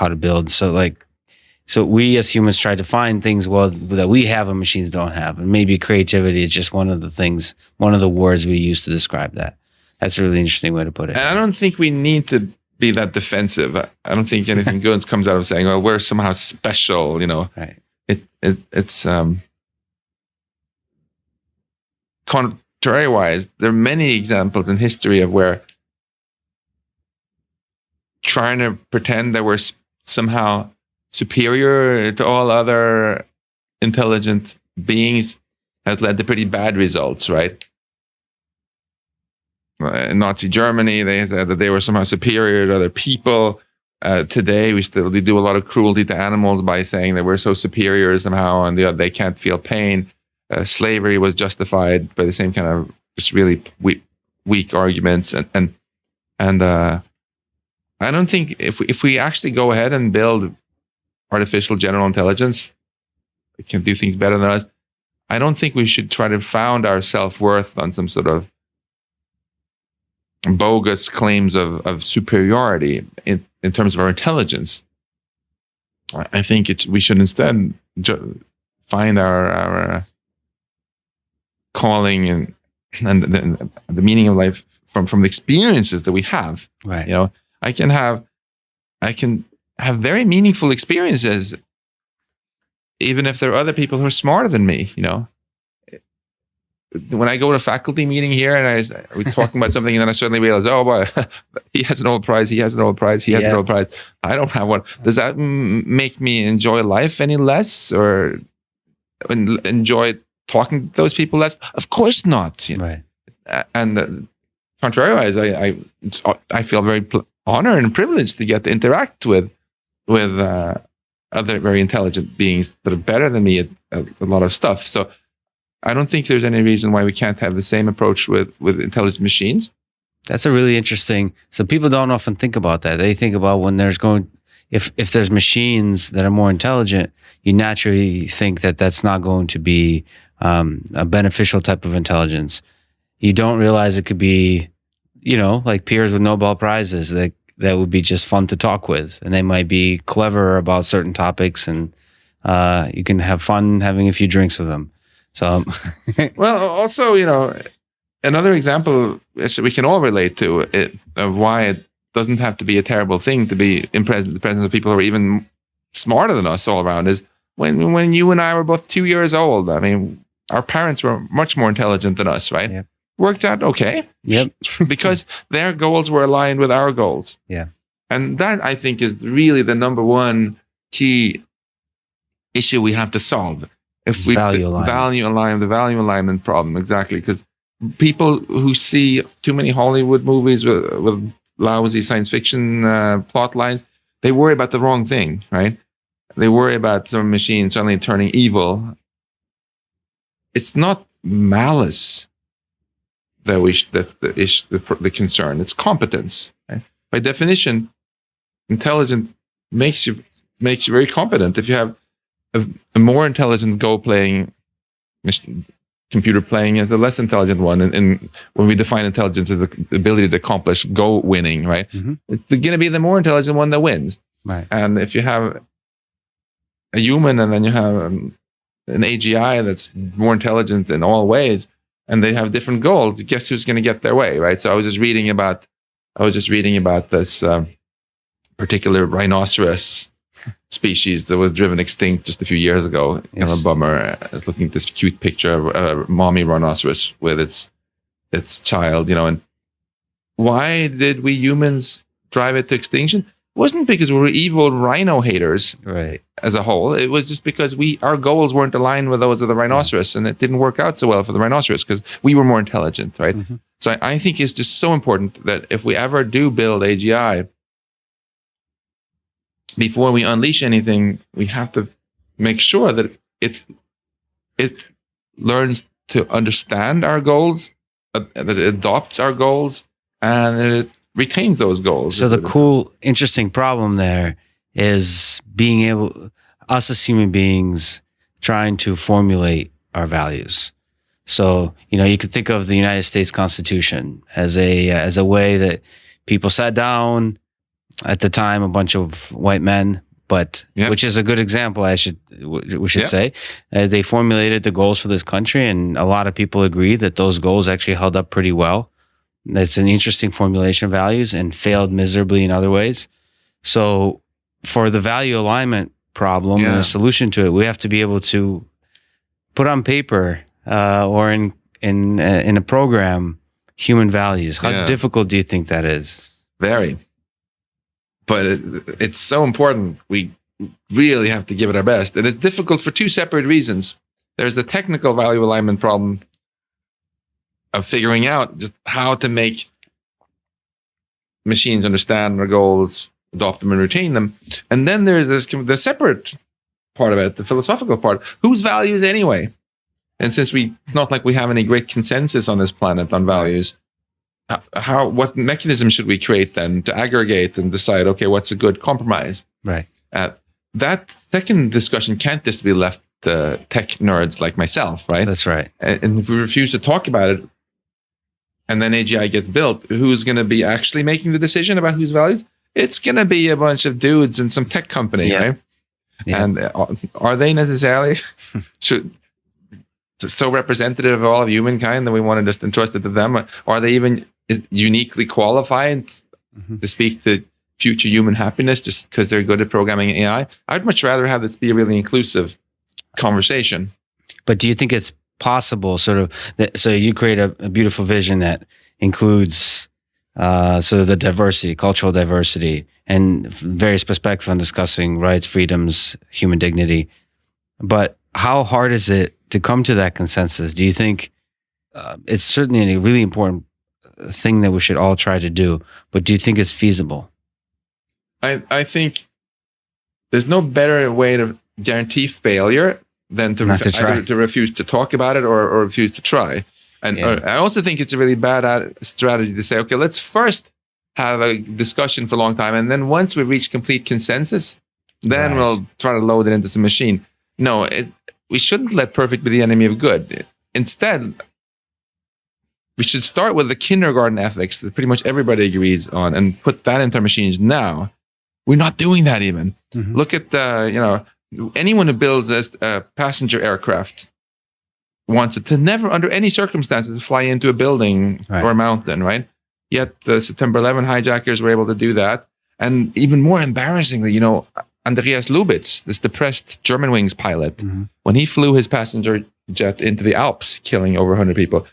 to build. So we as humans try to find things that we have and machines don't have, and maybe creativity is just one of the words we use to describe that. That's a really interesting way to put it. And I don't think we need to be that defensive. I don't think anything good comes out of saying, "Oh, we're somehow special." Right. It's contrary-wise. There are many examples in history of where trying to pretend that we're somehow superior to all other intelligent beings has led to pretty bad results, right? In Nazi Germany, they said that they were somehow superior to other people. Today, we do a lot of cruelty to animals by saying that we're so superior somehow, and they can't feel pain. Slavery was justified by the same kind of just really weak arguments, and I don't think if we actually go ahead and build artificial general intelligence that can do things better than us, I don't think we should try to found our self-worth on some sort of bogus claims of superiority in terms of our intelligence. I think we should instead find our calling and the meaning of life from the experiences that we have. Right. I can have very meaningful experiences, even if there are other people who are smarter than me. When I go to a faculty meeting here and we're talking about something, and then I suddenly realize, oh, boy, he has a Nobel Prize, he has a Nobel Prize, he has a Nobel Prize. I don't have one. Does that make me enjoy life any less, or enjoy talking to those people less? Of course not. Right. And contrariwise, I feel very honored and privileged to get to interact with other very intelligent beings that are better than me at a lot of stuff. So I don't think there's any reason why we can't have the same approach with intelligent machines. That's a really interesting. So people don't often think about that. They think about when if there's machines that are more intelligent, you naturally think that that's not going to be a beneficial type of intelligence. You don't realize it could be, like peers with Nobel Prizes that would be just fun to talk with, and they might be clever about certain topics, and you can have fun having a few drinks with them. So, well, also, another example we can all relate to of why it doesn't have to be a terrible thing to be in the presence of people who are even smarter than us all around is when you and I were both 2 years old. I mean, our parents were much more intelligent than us, right? Yep. Worked out okay. Yep. Because their goals were aligned with our goals. Yeah. And that, I think, is really the number one key issue we have to solve. If we value alignment problem, exactly, because people who see too many Hollywood movies with lousy science fiction plot lines, they worry about the wrong thing, right? They worry about some machine suddenly turning evil. It's not malice that's the concern. It's competence. Right? By definition, intelligent makes you very competent. If you have a more intelligent Go playing computer playing as the less intelligent one, and when we define intelligence as the ability to accomplish Go winning, right? Mm-hmm. It's going to be the more intelligent one that wins. Right. And if you have a human and then you have an AGI that's more intelligent in all ways, and they have different goals, guess who's going to get their way, right? So I was just reading about this particular rhinoceros species that was driven extinct just a few years ago. Yes. Kind of a bummer. I was looking at this cute picture of a mommy rhinoceros with its child, and why did we humans drive it to extinction? It wasn't because we were evil rhino haters, right, as a whole. It was just because our goals weren't aligned with those of the rhinoceros, and it didn't work out so well for the rhinoceros because we were more intelligent, right? Mm-hmm. So I think it's just so important that if we ever do build AGI, before we unleash anything, we have to make sure that it learns to understand our goals, that it adopts our goals, and that it retains those goals. So the cool, interesting problem there is us as human beings trying to formulate our values. So, you could think of the United States Constitution as a way that people sat down at the time, a bunch of white men, but which is a good example. We should say they formulated the goals for this country, and a lot of people agree that those goals actually held up pretty well. It's an interesting formulation of values and failed miserably in other ways. So, for the value alignment problem and a solution to it, we have to be able to put on paper or in a program human values. How difficult do you think that is? Very. But it's so important. We really have to give it our best. And it's difficult for two separate reasons. There's the technical value alignment problem of figuring out just how to make machines understand their goals, adopt them, and retain them. And then there's the separate part of it, the philosophical part. Whose values anyway? And since it's not like we have any great consensus on this planet on values, what mechanism should we create then to aggregate and decide, okay, what's a good compromise? Right. That second discussion can't just be left to tech nerds like myself, right? That's right. And if we refuse to talk about it, and then AGI gets built, who's going to be actually making the decision about whose values? It's going to be a bunch of dudes in some tech company, right? Yeah. And are they necessarily so representative of all of humankind that we want to just entrust it to them? Or are they even uniquely qualified to speak to future human happiness just because they're good at programming AI? I'd much rather have this be a really inclusive conversation. But do you think it's possible, so you create a beautiful vision that includes sort of the diversity, cultural diversity, and various perspectives on discussing rights, freedoms, human dignity. But how hard is it to come to that consensus? Do you think it's certainly a really important thing that we should all try to do, but do you think it's feasible? I think there's no better way to guarantee failure than to refuse to talk about it or refuse to try. And I also think it's a really bad strategy to say, okay, let's first have a discussion for a long time, and then once we reach complete consensus, then we'll try to load it into some machine. No, we shouldn't let perfect be the enemy of good. Instead, we should start with the kindergarten ethics that pretty much everybody agrees on and put that into our machines now. We're not doing that even. Look at anyone who builds a passenger aircraft wants it to never, under any circumstances, fly into a building or a mountain, right? Yet the September 11 hijackers were able to do that. And even more embarrassingly, Andreas Lubitz, this depressed Germanwings pilot, when he flew his passenger jet into the Alps, killing over 100 people,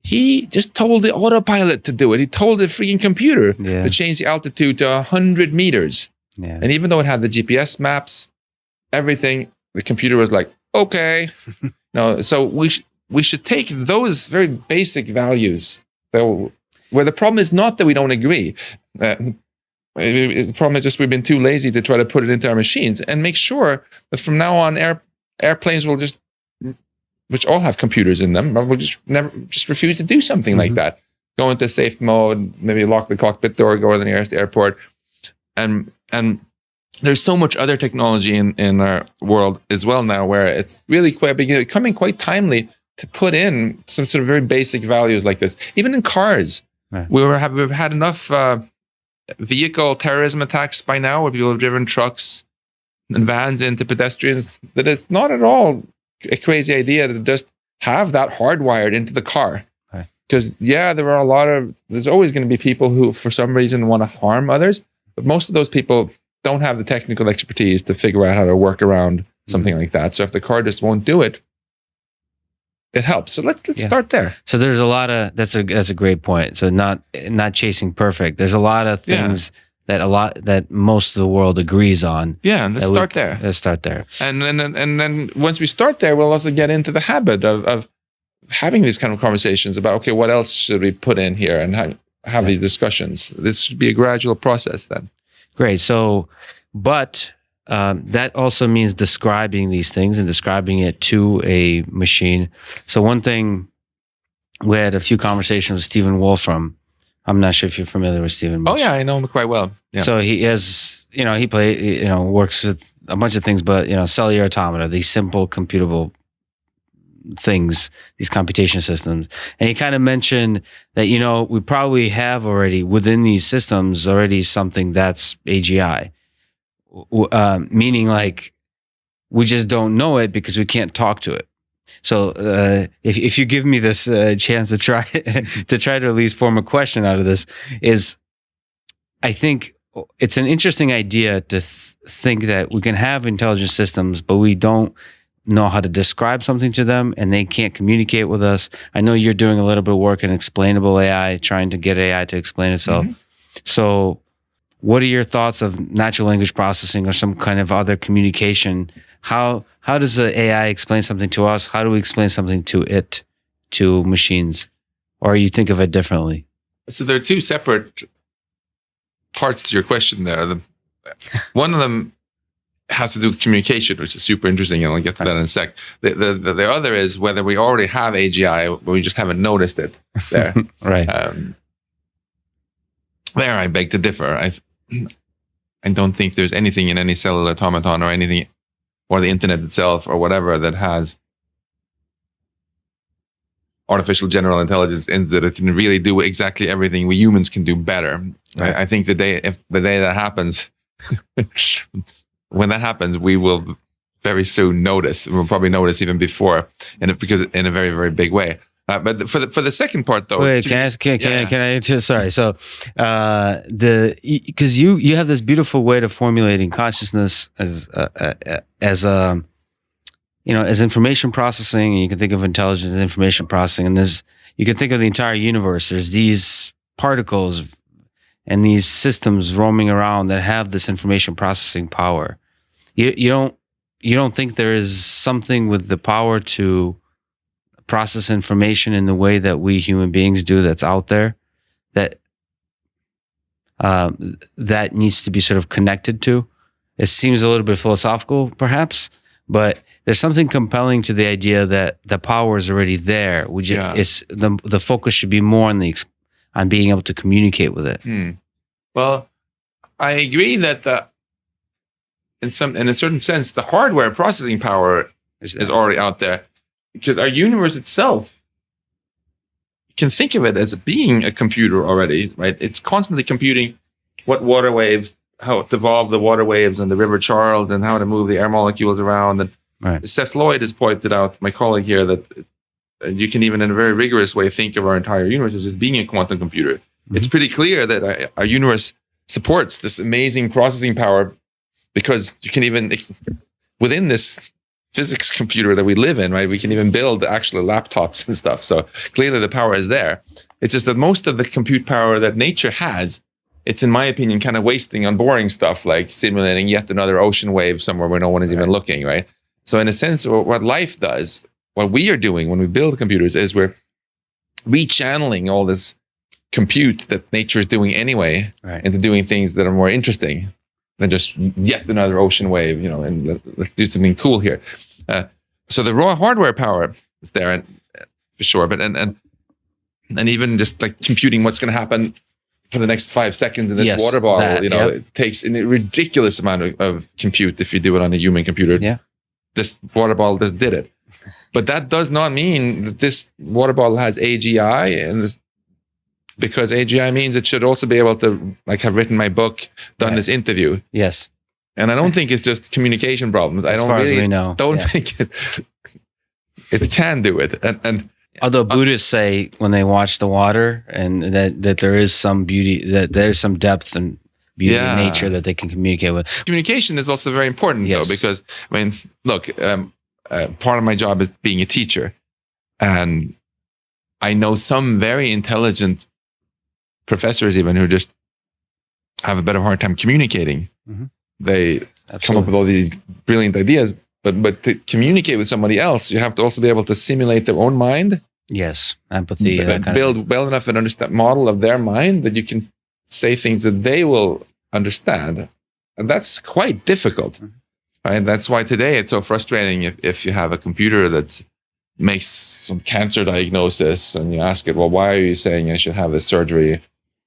he just told the autopilot to do it. He told the freaking computer to change the altitude to 100 meters. Yeah. And even though it had the GPS maps, everything, the computer was like, okay. So we should take those very basic values, where the problem is not that we don't agree. The problem is just we've been too lazy to try to put it into our machines, and make sure that from now on, airplanes will just, which all have computers in them, will just refuse to do something like that. Go into safe mode, maybe lock the cockpit door, go to the nearest airport, and there's so much other technology in our world as well now, where it's really becoming quite timely to put in some sort of very basic values like this. Even in cars, we've had enough vehicle terrorism attacks by now, where people have driven trucks and vans into pedestrians, that it's not at all a crazy idea to just have that hardwired into the car. Because there's always going to be people who for some reason want to harm others, but most of those people don't have the technical expertise to figure out how to work around something like that. So if the car just won't do it, it helps. So let's start there. So there's a lot of that's a great point. So not chasing perfect. There's a lot of things that most of the world agrees on. Yeah, and let's start there. Let's start there. And then once we start there, we'll also get into the habit of having these kind of conversations about, okay, what else should we put in here, and have these discussions. This should be a gradual process then. Great. So, but that also means describing these things and describing it to a machine. So one thing, we had a few conversations with Stephen Wolfram. I'm not sure if you're familiar with Stephen. Oh yeah, I know him quite well. Yeah. So he has, works with a bunch of things, but cellular automata, these simple computable things, these computation systems. And he kind of mentioned that, we probably have already within these systems already something that's AGI, meaning like we just don't know it because we can't talk to it. So if you give me this chance to try to at least form a question out of this, is I think it's an interesting idea to think that we can have intelligent systems, but we don't know how to describe something to them, and they can't communicate with us. I know you're doing a little bit of work in explainable AI, trying to get AI to explain itself. Mm-hmm. So what are your thoughts of natural language processing or some kind of other communication? How does the AI explain something to us? How do we explain something to machines? Or you think of it differently? So there are two separate parts to your question there. One of them has to do with communication, which is super interesting, and I'll get to that in a sec. The other is whether we already have AGI, but we just haven't noticed it there. Right. There I beg to differ. I don't think there's anything in any cellular automaton or anything, or the internet itself or whatever, that has artificial general intelligence in that it can really do exactly everything we humans can do better. Right. I think the day that happens, when that happens, we will very soon notice. We'll probably notice even before, because in a very, very big way. But for the second part, though, wait, can I just sorry? So, because you have this beautiful way of formulating consciousness as information processing, and you can think of intelligence as information processing, and you can think of the entire universe. There's these particles and these systems roaming around that have this information processing power. You don't think there is something with the power to process information in the way that we human beings do that's out there that needs to be sort of connected to? It seems a little bit philosophical, perhaps, but there's something compelling to the idea that the power is already there. It's the focus should be more on being able to communicate with it. Well, I agree that in a certain sense, the hardware processing power is already out there, because our universe itself, you can think of it as being a computer already, right? It's constantly computing what water waves, how to evolve the water waves on the River Charles, and how to move the air molecules around. And right. Seth Lloyd has pointed out, my colleague here, that you can even in a very rigorous way think of our entire universe as just being a quantum computer. Mm-hmm. It's pretty clear that our universe supports this amazing processing power, because you can even, within this physics computer that we live in, right, we can even build actual laptops and stuff. So clearly the power is there. It's just that most of the compute power that nature has, it's, in my opinion, kind of wasting on boring stuff like simulating yet another ocean wave somewhere where no one is even looking, right? So in a sense, what life does, what we are doing when we build computers, is we're rechanneling all this compute that nature is doing anyway, right, into doing things that are more interesting than just yet another ocean wave, and let's do something cool here. So the raw hardware power is there, for sure, but and even just like computing what's going to happen for the next 5 seconds in this water bottle, it takes a ridiculous amount of compute if you do it on a human computer. Yeah, this water bottle just did it, but that does not mean that this water bottle has AGI, and because AGI means it should also be able to have written my book, done this interview. Yes. And I don't think it's just communication problems. As far as we know. Don't think it can do it. And although Buddhists say when they watch the water, and that there is some beauty, that there's some depth and beauty in nature that they can communicate with. Communication is also very important, though, because, look, part of my job is being a teacher. And I know some very intelligent professors even who just have a bit of a hard time communicating. Mm-hmm. They come up with all these brilliant ideas, but to communicate with somebody else, you have to also be able to simulate their own mind. Yes, empathy. Build well enough and understand model of their mind that you can say things that they will understand, and that's quite difficult. Mm-hmm. Right? That's why today it's so frustrating if you have a computer that makes some cancer diagnosis and you ask it, well, why are you saying I should have this surgery?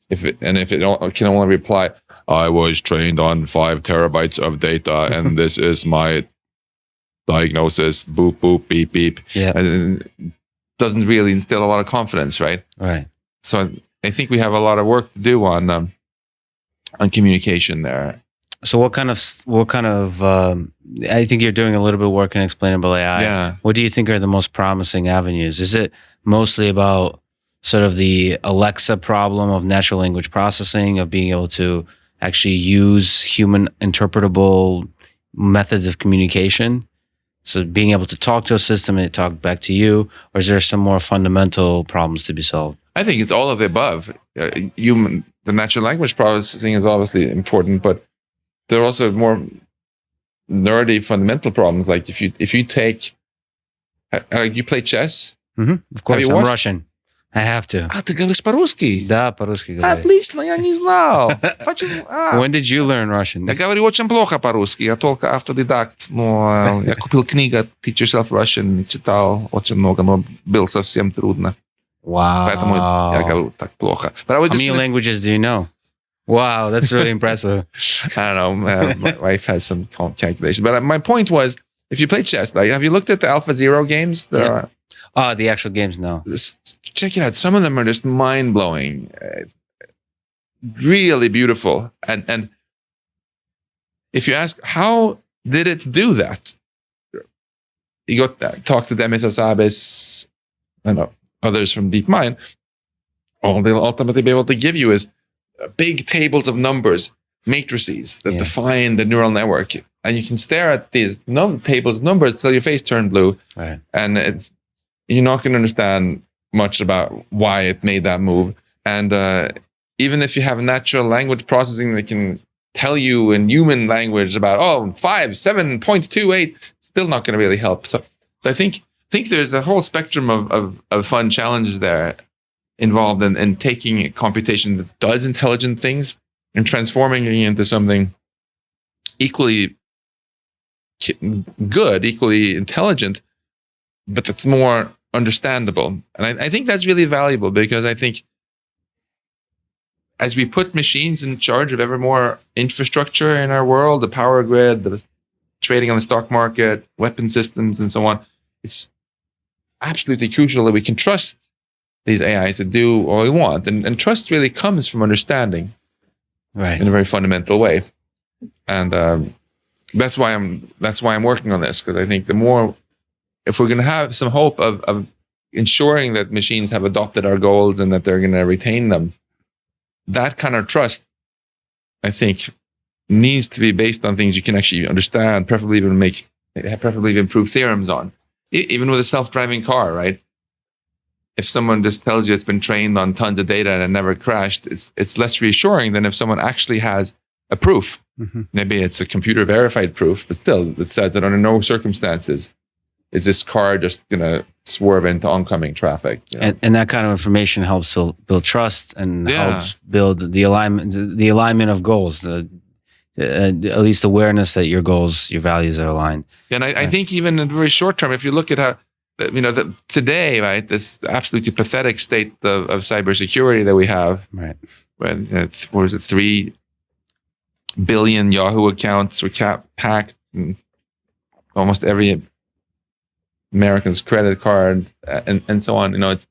If it can only reply, I was trained on 5 terabytes of data, and this is my diagnosis, boop, boop, beep, beep. Yeah. And it doesn't really instill a lot of confidence, right? Right. So I think we have a lot of work to do on communication there. So what kind of I think you're doing a little bit of work in explainable AI. Yeah. What do you think are the most promising avenues? Is it mostly about sort of the Alexa problem of natural language processing, of being able to actually use human interpretable methods of communication? So being able to talk to a system and it talk back to you, or is there some more fundamental problems to be solved? I think it's all of the above. The natural language processing is obviously important, but there are also more nerdy fundamental problems. Like if you take, you play chess. Of course, I'm Russian. I have to. Ты говоришь по-русски? Да, по-русски говорю. Отлично, я не знал. When did you learn Russision? Я говорю очень плохо по-русски. Я только автодидакт. Но я купил книгу Teach Yourself Russian, читал очень много, но было совсем трудно. Wow. Поэтому я говорю так плохо. How many languages do you know? Wow, that's really impressive. I don't know. My wife has some calculation. But my point was, if you play chess, like, have you looked at the Alpha Zero games? The actual games, no. Check it out. Some of them are just mind-blowing. Really beautiful. And if you ask, how did it do that? You got talk to Demis Hassabis and others from DeepMind. All they'll ultimately be able to give you is big tables of numbers, matrices that define the neural network. And you can stare at these tables of numbers till your face turned blue. Right. And you're not going to understand much about why it made that move. And even if you have natural language processing that can tell you in human language about 7.28, still not going to really help. So I think there's a whole spectrum of fun challenges there involved in taking a computation that does intelligent things and transforming it into something equally good, equally intelligent, but that's more understandable. And I think that's really valuable, because I think as we put machines in charge of ever more infrastructure in our world, the power grid, the trading on the stock market, weapon systems, and so on, it's absolutely crucial that we can trust these AIs to do what we want. And trust really comes from understanding, right, in a very fundamental way. And that's why I'm working on this, because I think the more, if we're going to have some hope of ensuring that machines have adopted our goals and that they're going to retain them, that kind of trust, I think, needs to be based on things you can actually understand, preferably even prove theorems on. Even with a self-driving car, right? If someone just tells you it's been trained on tons of data and it never crashed, it's less reassuring than if someone actually has a proof. Mm-hmm. Maybe it's a computer verified proof, but still, it says that under no circumstances is this car just going to swerve into oncoming traffic. You know? And that kind of information helps build trust and helps build the alignment of goals, at least awareness that your goals, your values are aligned. And I think even in the very short term, if you look at how, today, right, this absolutely pathetic state of cybersecurity that we have, right, when what was it, 3 billion Yahoo accounts were hacked, and almost every American's credit card, and so on. It's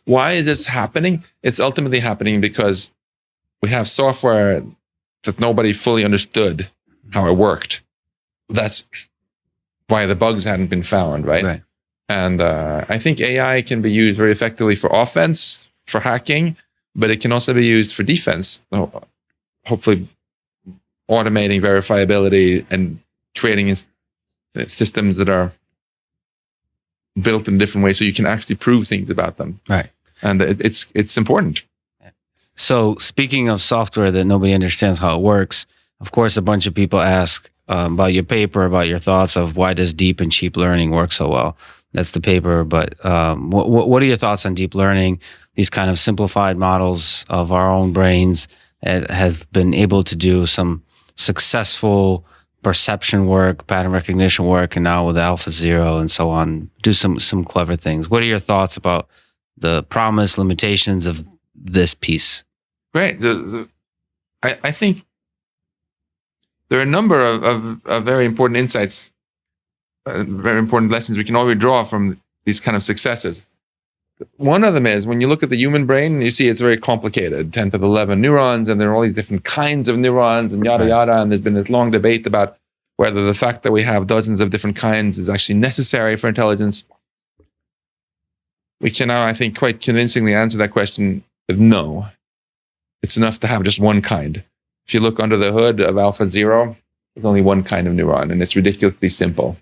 why is this happening? It's ultimately happening because we have software that nobody fully understood how it worked. That's why the bugs hadn't been found, right? Right. And I think AI can be used very effectively for offense, for hacking, but it can also be used for defense. Hopefully, automating verifiability and creating systems that are built in different ways so you can actually prove things about them. Right. And it's important. So speaking of software that nobody understands how it works, of course, a bunch of people ask about your paper, about your thoughts of why does deep and cheap learning work so well? That's the paper. But what are your thoughts on deep learning? These kind of simplified models of our own brains that have been able to do some successful perception work, pattern recognition work, and now with Alpha Zero and so on, do some clever things. What are your thoughts about the promise, limitations of this piece? Great. I think there are a number of very important insights very important lessons we can always draw from these kind of successes. One of them is when you look at the human brain, you see it's very complicated, 10 to the 11 neurons, and there are all these different kinds of neurons and yada, yada. And there's been this long debate about whether the fact that we have dozens of different kinds is actually necessary for intelligence. We can now, I think, quite convincingly answer that question with no. It's enough to have just one kind. If you look under the hood of alpha 0, there's only one kind of neuron, and it's ridiculously simple.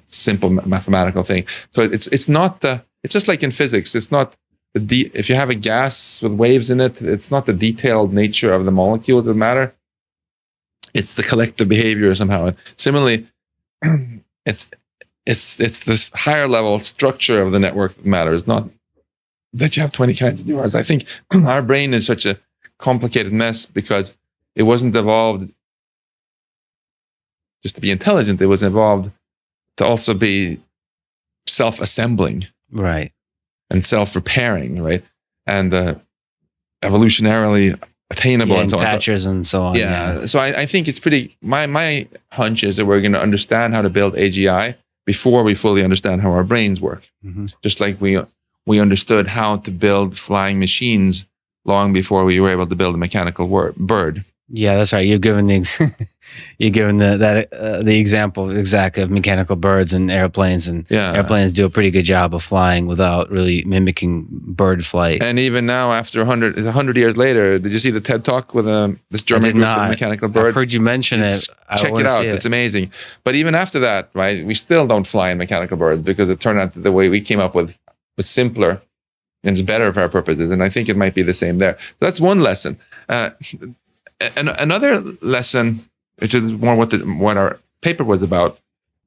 Simple mathematical thing. So it's not the, it's just like in physics. It's not if you have a gas with waves in it, it's not the detailed nature of the molecules that matter. It's the collective behavior somehow. And similarly, it's this higher level structure of the network that matters, not that you have 20 kinds of neurons. I think our brain is such a complicated mess because it wasn't evolved just to be intelligent. It was evolved to also be self-assembling, right, and self-repairing, right, and evolutionarily attainable, yeah, and so on. patches and so on. Yeah. So I think it's pretty. My hunch is that we're going to understand how to build AGI before we fully understand how our brains work. Mm-hmm. Just like we understood how to build flying machines long before we were able to build a mechanical bird. Yeah, that's right. You've given the example exactly of mechanical birds and airplanes, and airplanes do a pretty good job of flying without really mimicking bird flight. And even now, after 100 years later, did you see the TED Talk with this German group of mechanical bird? I've heard you mention it. Check it out. It's amazing. But even after that, right, we still don't fly in mechanical birds because it turned out that the way we came up with was simpler and it's better for our purposes. And I think it might be the same there. So that's one lesson. And another lesson, which is more what our paper was about.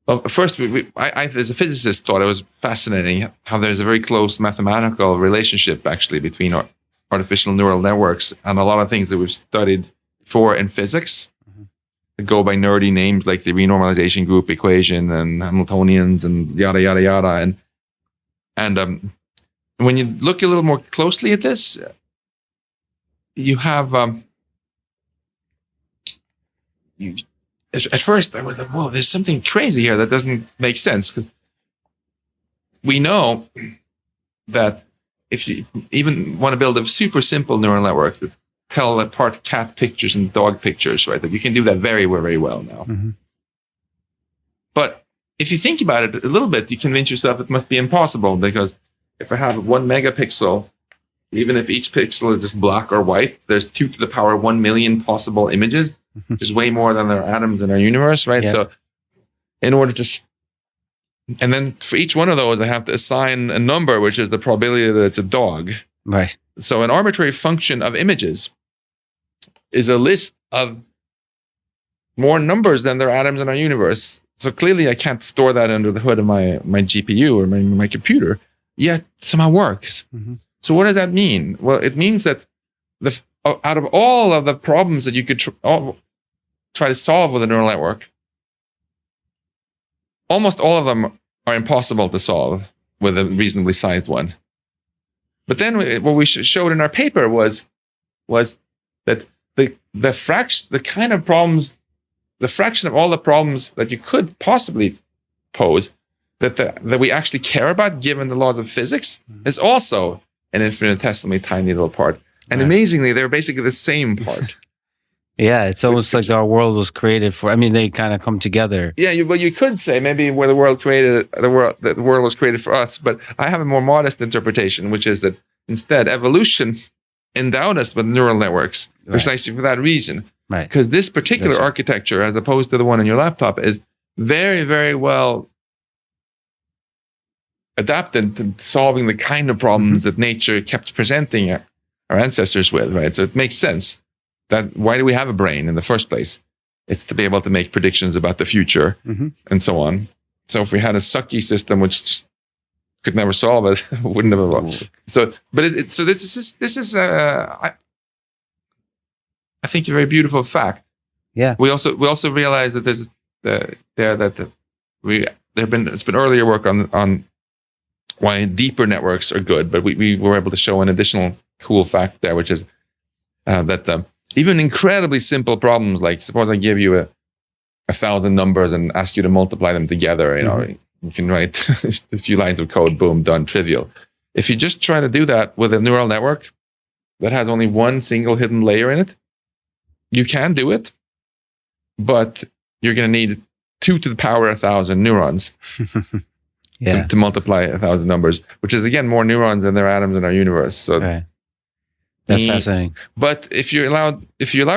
Well, first, I as a physicist thought it was fascinating how there's a very close mathematical relationship actually between artificial neural networks and a lot of things that we've studied before in physics. That go by nerdy names like the renormalization group equation and Hamiltonians and yada yada yada. And when you look a little more closely at this, you have. At first, I was like, whoa, there's something crazy here that doesn't make sense. Because we know that if you even want to build a super simple neural network that tell apart cat pictures and dog pictures, right, that you can do that very, very well now. Mm-hmm. But if you think about it a little bit, you convince yourself it must be impossible, because if I have 1 megapixel, even if each pixel is just black or white, there's 2 to the power 1 million possible images. Which is way more than there are atoms in our universe, right? Yeah. So in order to, and then for each one of those, I have to assign a number, which is the probability that it's a dog. Right. So an arbitrary function of images is a list of more numbers than there are atoms in our universe. So clearly I can't store that under the hood of my GPU or my computer, yet it somehow works. Mm-hmm. So what does that mean? Well, it means that out of all of the problems that you could try to solve with a neural network, almost all of them are impossible to solve with a reasonably sized one. But then what we showed in our paper was that the fraction of all the problems that you could possibly pose that we actually care about, given the laws of physics, is also an infinitesimally tiny little part. And amazingly, they're basically the same part. Yeah, it's almost like our world was created for. I mean, they kind of come together. Yeah, but you could say maybe where the world was created for us. But I have a more modest interpretation, which is that instead, evolution endowed us with neural networks precisely for that reason. Right. Because this particular architecture, as opposed to the one on your laptop, is very, very well adapted to solving the kind of problems that nature kept presenting our ancestors with. Right. So it makes sense. That why do we have a brain in the first place? It's to be able to make predictions about the future and so on. So if we had a sucky system which just could never solve it, wouldn't have evolved. So, but so this is I think a very beautiful fact. Yeah. We also realize that it's been earlier work on why deeper networks are good, but we were able to show an additional cool fact there, which is that even incredibly simple problems, like suppose I give you 1,000 numbers and ask you to multiply them together. You can write a few lines of code, boom, done, trivial. If you just try to do that with a neural network that has only one single hidden layer in it, you can do it, but you're going to need 2 to the power 1,000 neurons to multiply 1,000 numbers, which is, again, more neurons than there are atoms in our universe. So that's fascinating. But if you allow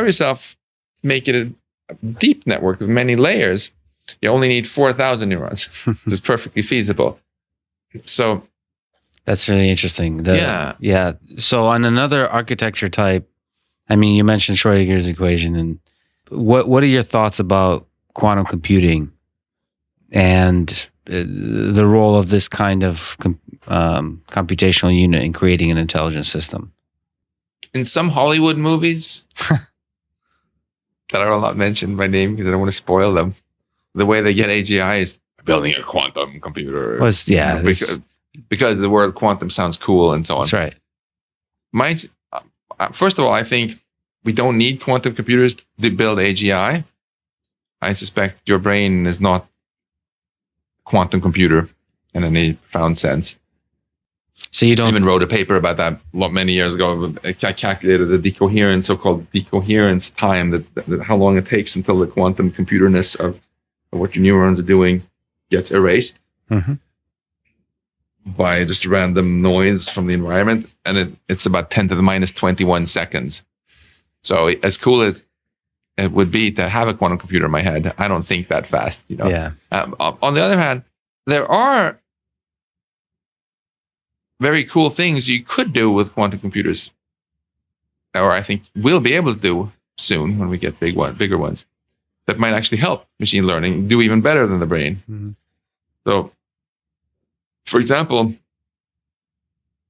yourself to make it a deep network with many layers, you only need 4,000 neurons. It's perfectly feasible. So that's really interesting. So on another architecture type, I mean, you mentioned Schrodinger's equation, and what are your thoughts about quantum computing and the role of this kind of computational unit in creating an intelligent system? In some Hollywood movies that I will not mention by name because I don't want to spoil them, the way they get AGI is building a quantum computer. Because the word quantum sounds cool and so on. That's right. First of all, I think we don't need quantum computers to build AGI. I suspect your brain is not a quantum computer in any profound sense. So you don't... I even wrote a paper about that many years ago. I calculated the so-called decoherence time, that how long it takes until the quantum computerness of what your neurons are doing gets erased by just random noise from the environment. And it's about 10 to the minus 21 seconds. So as cool as it would be to have a quantum computer in my head, I don't think that fast. Yeah. On the other hand, there are very cool things you could do with quantum computers, or I think we'll be able to do soon when we get bigger ones, that might actually help machine learning do even better than the brain. So, for example,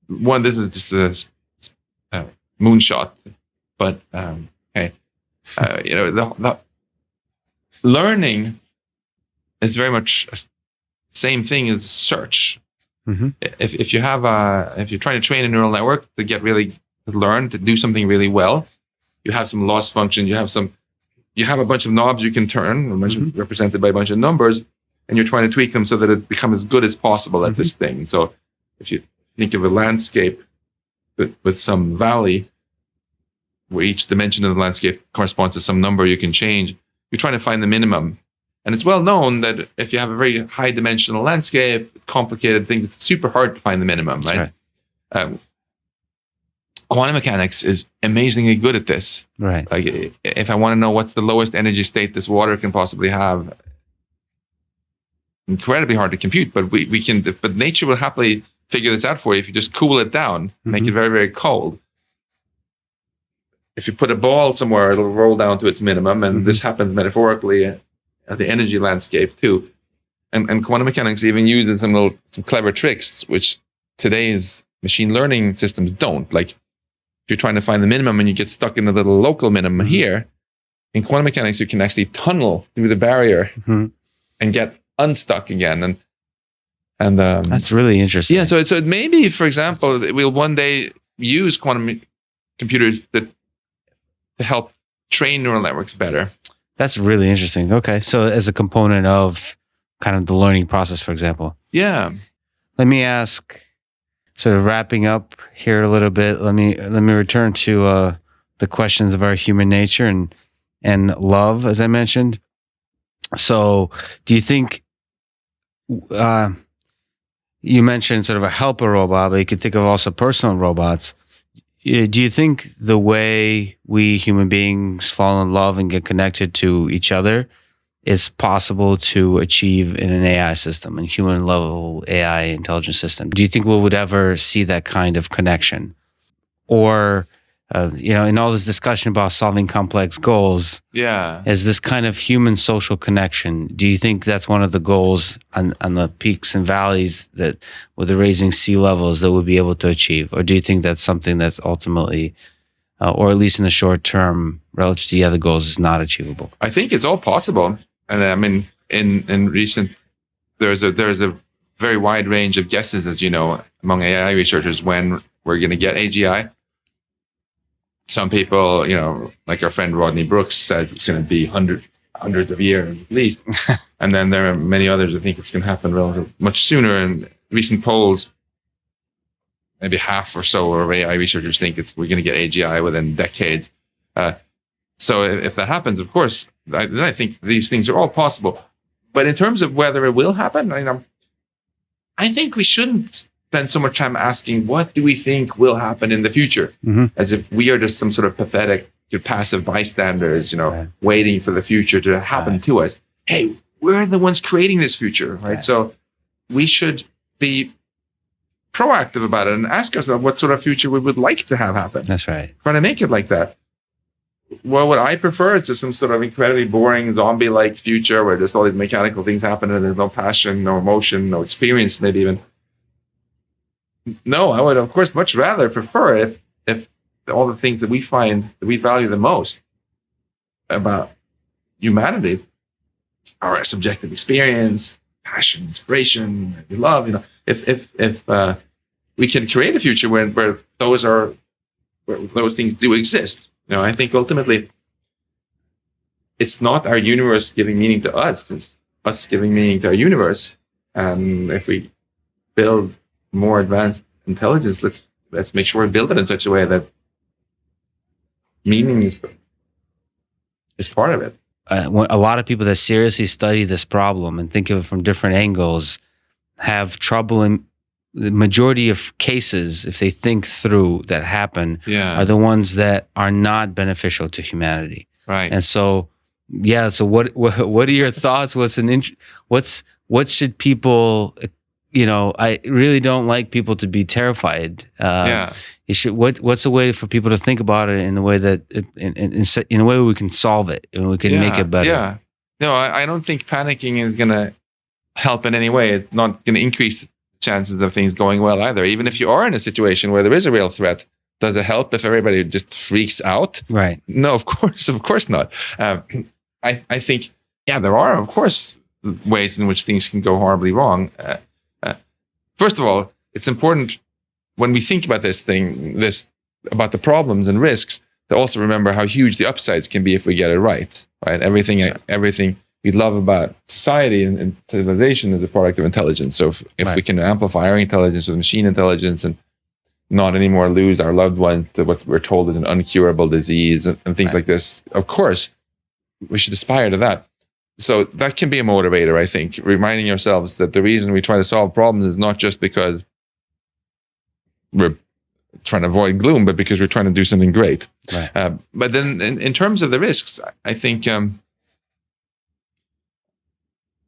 this is just a moonshot, but the learning is very much the same thing as search. If you're trying to train a neural network to learn to do something really well, you have some loss function, you have a bunch of knobs you can turn, represented by a bunch of numbers, and you're trying to tweak them so that it becomes as good as possible at this thing. So if you think of a landscape with some valley, where each dimension of the landscape corresponds to some number you can change, you're trying to find the minimum. And it's well known that if you have a very high dimensional landscape, complicated things, it's super hard to find the minimum, right? Quantum mechanics is amazingly good at this. Right. Like, if I want to know what's the lowest energy state this water can possibly have, incredibly hard to compute, but we can. But nature will happily figure this out for you if you just cool it down, make it very, very cold. If you put a ball somewhere, it'll roll down to its minimum, and this happens metaphorically at the energy landscape too. And quantum mechanics even uses some clever tricks, which today's machine learning systems don't. Like, if you're trying to find the minimum and you get stuck in a little local minimum here, in quantum mechanics, you can actually tunnel through the barrier and get unstuck again. And that's really interesting. Yeah, so maybe, for example, we'll one day use quantum computers to help train neural networks better. That's really interesting. Okay, so as a component of kind of the learning process, for example. Yeah. Let me ask, sort of wrapping up here a little bit, let me return to the questions of our human nature and love, as I mentioned. So do you think, you mentioned sort of a helper robot, but you could think of also personal robots. Do you think the way we human beings fall in love and get connected to each other is possible to achieve in an AI system, a human level AI intelligence system? Do you think we would ever see that kind of connection? Or, in all this discussion about solving complex goals, is this kind of human social connection? Do you think that's one of the goals on the peaks and valleys that with the raising sea levels that we'll be able to achieve? Or do you think that's something that's ultimately, or at least in the short term, relative to the other goals, is not achievable? I think it's all possible. And I mean, in recent, there's a very wide range of guesses, as you know, among AI researchers when we're going to get AGI. Some people, like our friend Rodney Brooks says it's going to be hundreds of years at least. And then there are many others who think it's going to happen relatively much sooner. And recent polls, maybe half or so of AI researchers think we're going to get AGI within decades. So if that happens, of course, then I think these things are all possible. But in terms of whether it will happen, I think we shouldn't spend so much time asking what do we think will happen in the future, as if we are just some sort of pathetic, passive bystanders, waiting for the future to happen to us. Hey, we're the ones creating this future, right? So we should be proactive about it and ask ourselves what sort of future we would like to have happen. That's right. Trying to make it like that. What would I prefer? It's just some sort of incredibly boring zombie-like future where just all these mechanical things happen and there's no passion, no emotion, no experience, maybe even. No, I would, of course, much rather prefer if all the things that we find that we value the most about humanity, our subjective experience, passion, inspiration, love, if we can create a future where those things do exist. I think ultimately it's not our universe giving meaning to us, it's us giving meaning to our universe. And if we build more advanced intelligence, let's make sure we build it in such a way that meaning is part of it. A lot of people that seriously study this problem and think of it from different angles have trouble in the majority of cases, if they think through that happen, are the ones that are not beneficial to humanity. Right. And so, so what are your thoughts? What should people, I really don't like people to be terrified. What's a way for people to think about it in a way that, in a way where we can solve it and we can make it better? Yeah. No, I don't think panicking is going to help in any way. It's not going to increase chances of things going well either. Even if you are in a situation where there is a real threat, does it help if everybody just freaks out? Right. No, of course not. I think, there are, of course, ways in which things can go horribly wrong. First of all, it's important when we think about about the problems and risks, to also remember how huge the upsides can be if we get it right. Right. Everything we love about society and civilization is a product of intelligence. So if we can amplify our intelligence with machine intelligence and not anymore lose our loved one to what we're told is an uncurable disease and things like this, of course, we should aspire to that. So that can be a motivator, I think, reminding ourselves that the reason we try to solve problems is not just because we're trying to avoid gloom, but because we're trying to do something great. Right. But then in terms of the risks, I think the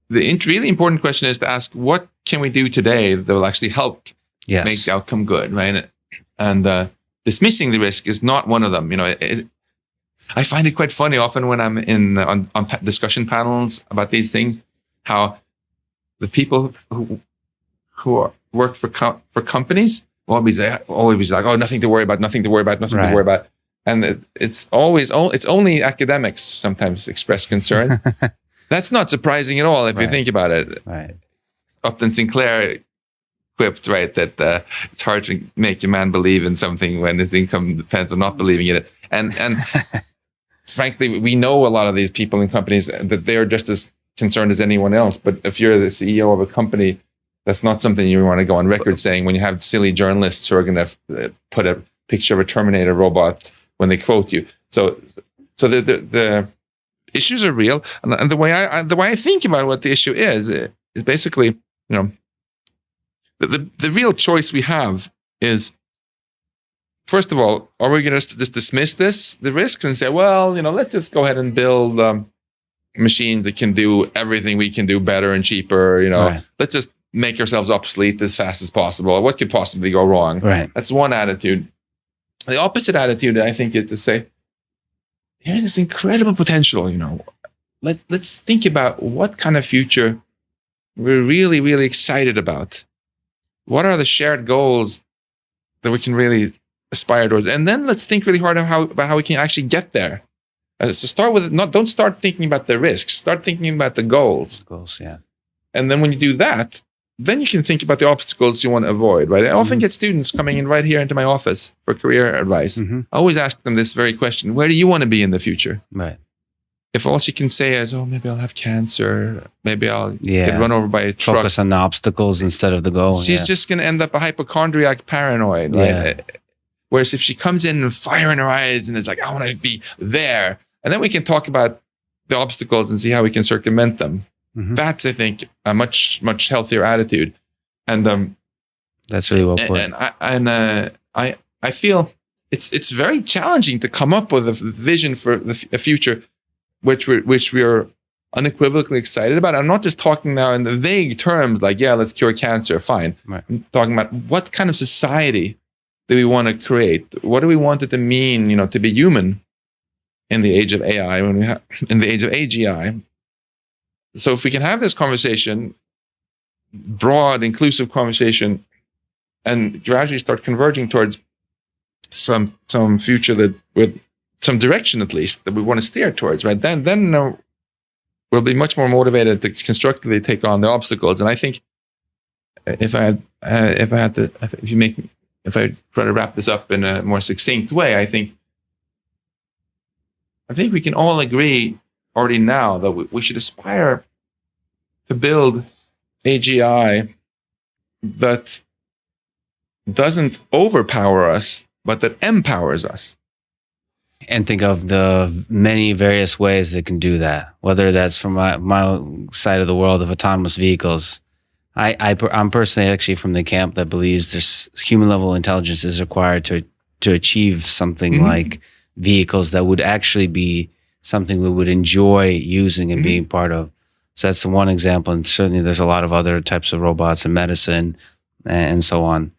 really important question is to ask, what can we do today that will actually help make the outcome good, right? And dismissing the risk is not one of them. I find it quite funny often when I'm on discussion panels about these things, how the people who work for companies always like, oh, nothing to worry about. And it's only academics sometimes express concerns. That's not surprising at all if you think about it. Right. Upton Sinclair quipped, right, that it's hard to make a man believe in something when his income depends on not believing in it. And frankly, we know a lot of these people in companies that they're just as concerned as anyone else. But if you're the CEO of a company, that's not something you want to go on record saying when you have silly journalists who are going to put a picture of a Terminator robot when they quote you. So the issues are real, and the way I think about what the issue is basically, the real choice we have is, first of all, are we going to just dismiss the risks and say, well, let's just go ahead and build machines that can do everything we can do better and cheaper. Let's just make ourselves obsolete as fast as possible. What could possibly go wrong? Right. That's one attitude. The opposite attitude, I think, is to say, here's this incredible potential, let's think about what kind of future we're really, really excited about. What are the shared goals that we can really aspire towards? And then let's think really hard about how we can actually get there. So start with don't start thinking about the risks. Start thinking about the goals. And then when you do that, then you can think about the obstacles you want to avoid, right? I often get students coming in right here into my office for career advice. I always ask them this very question: where do you want to be in the future? Right. if all she can say is, "Oh, maybe I'll have cancer, maybe I'll get run over by a truck," focus on the obstacles instead of the goal. She's just going to end up a hypochondriac paranoid, right? Whereas if she comes in with fire in her eyes and is like, "I want to be there," and then we can talk about the obstacles and see how we can circumvent them. Mm-hmm. That's, I think, a much healthier attitude, and that's really well put. And I feel it's very challenging to come up with a vision for a future which we are unequivocally excited about. I'm not just talking now in the vague terms like, yeah, let's cure cancer, fine. Right. I'm talking about what kind of society do we want to create? What do we want it to mean, to be human in the age of AI, in the age of AGI? So if we can have this conversation, broad, inclusive conversation, and gradually start converging towards some future that with some direction at least that we want to steer towards, right? Then we'll be much more motivated to constructively take on the obstacles. And I think if I try to wrap this up in a more succinct way, I think we can all agree already now that we should aspire to build AGI that doesn't overpower us, but that empowers us. And think of the many various ways that can do that, whether that's from my side of the world of autonomous vehicles. I'm personally actually from the camp that believes there's human level intelligence is required to achieve something like vehicles that would actually be something we would enjoy using and being part of. So that's the one example. And certainly there's a lot of other types of robots in medicine and so on.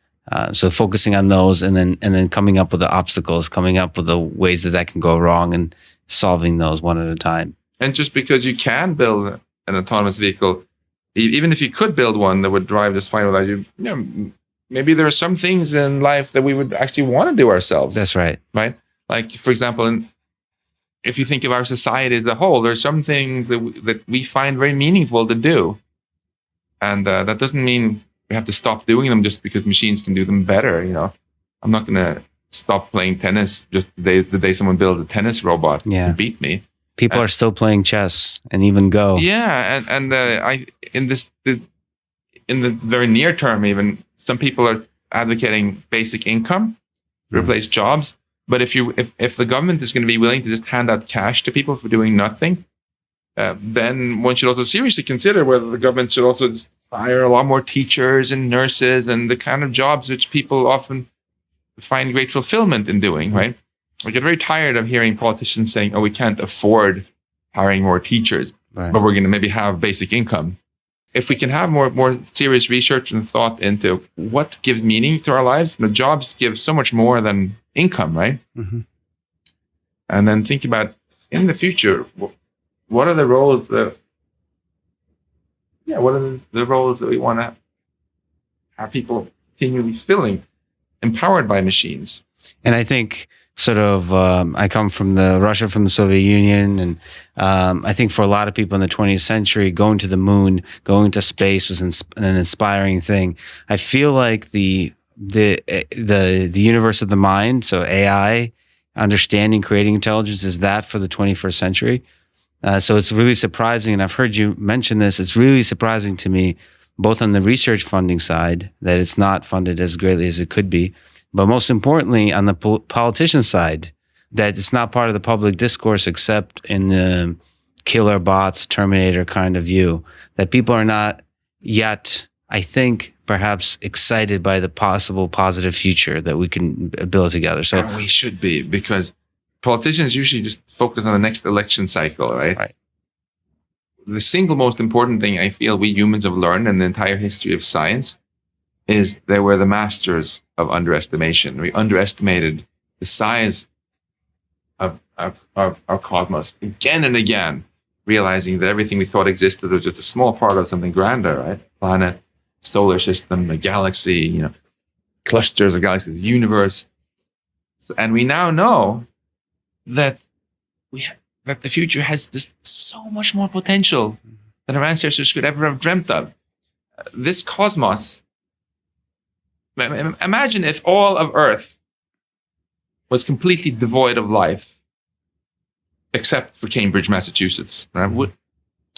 So focusing on those and then coming up with the obstacles, coming up with the ways that can go wrong and solving those one at a time. And just because you can build an autonomous vehicle, even if you could build one that would drive just fine without you, maybe there are some things in life that we would actually want to do ourselves. That's right. Right? Like, for example, if you think of our society as a whole, there are some things that we find very meaningful to do. And that doesn't mean we have to stop doing them just because machines can do them better. I'm not going to stop playing tennis just the day someone builds a tennis robot to beat me. People are still playing chess and even Go. Yeah, and in the very near term, even some people are advocating basic income, replace jobs. But if the government is going to be willing to just hand out cash to people for doing nothing, then one should also seriously consider whether the government should also just hire a lot more teachers and nurses and the kind of jobs which people often find great fulfillment in doing, right? I get very tired of hearing politicians saying, "Oh, we can't afford hiring more teachers, but we're going to maybe have basic income." If we can have more serious research and thought into what gives meaning to our lives, the jobs give so much more than income, right? Mm-hmm. And then think about in the future, what are the roles that we want to have people continually filling, empowered by machines? And I think sort of, I come from Russia, from the Soviet Union, and I think for a lot of people in the 20th century, going to the moon, going to space was an inspiring thing. I feel like the universe of the mind, so AI, understanding, creating intelligence, is that for the 21st century. So it's really surprising, and I've heard you mention this, it's really surprising to me, both on the research funding side, that it's not funded as greatly as it could be, but most importantly, on the politician side, that it's not part of the public discourse except in the killer bots, Terminator kind of view, that people are not yet, I think, perhaps excited by the possible positive future that we can build together. So we should be, because politicians usually just focus on the next election cycle, right? The single most important thing I feel we humans have learned in the entire history of science is they were the masters of underestimation. We underestimated the size of our cosmos again and again, realizing that everything we thought existed was just a small part of something grander, right? Planet, solar system, a galaxy, clusters of galaxies, universe. And we now know that that the future has just so much more potential than our ancestors could ever have dreamt of. This cosmos, imagine if all of Earth was completely devoid of life. except for Cambridge, Massachusetts.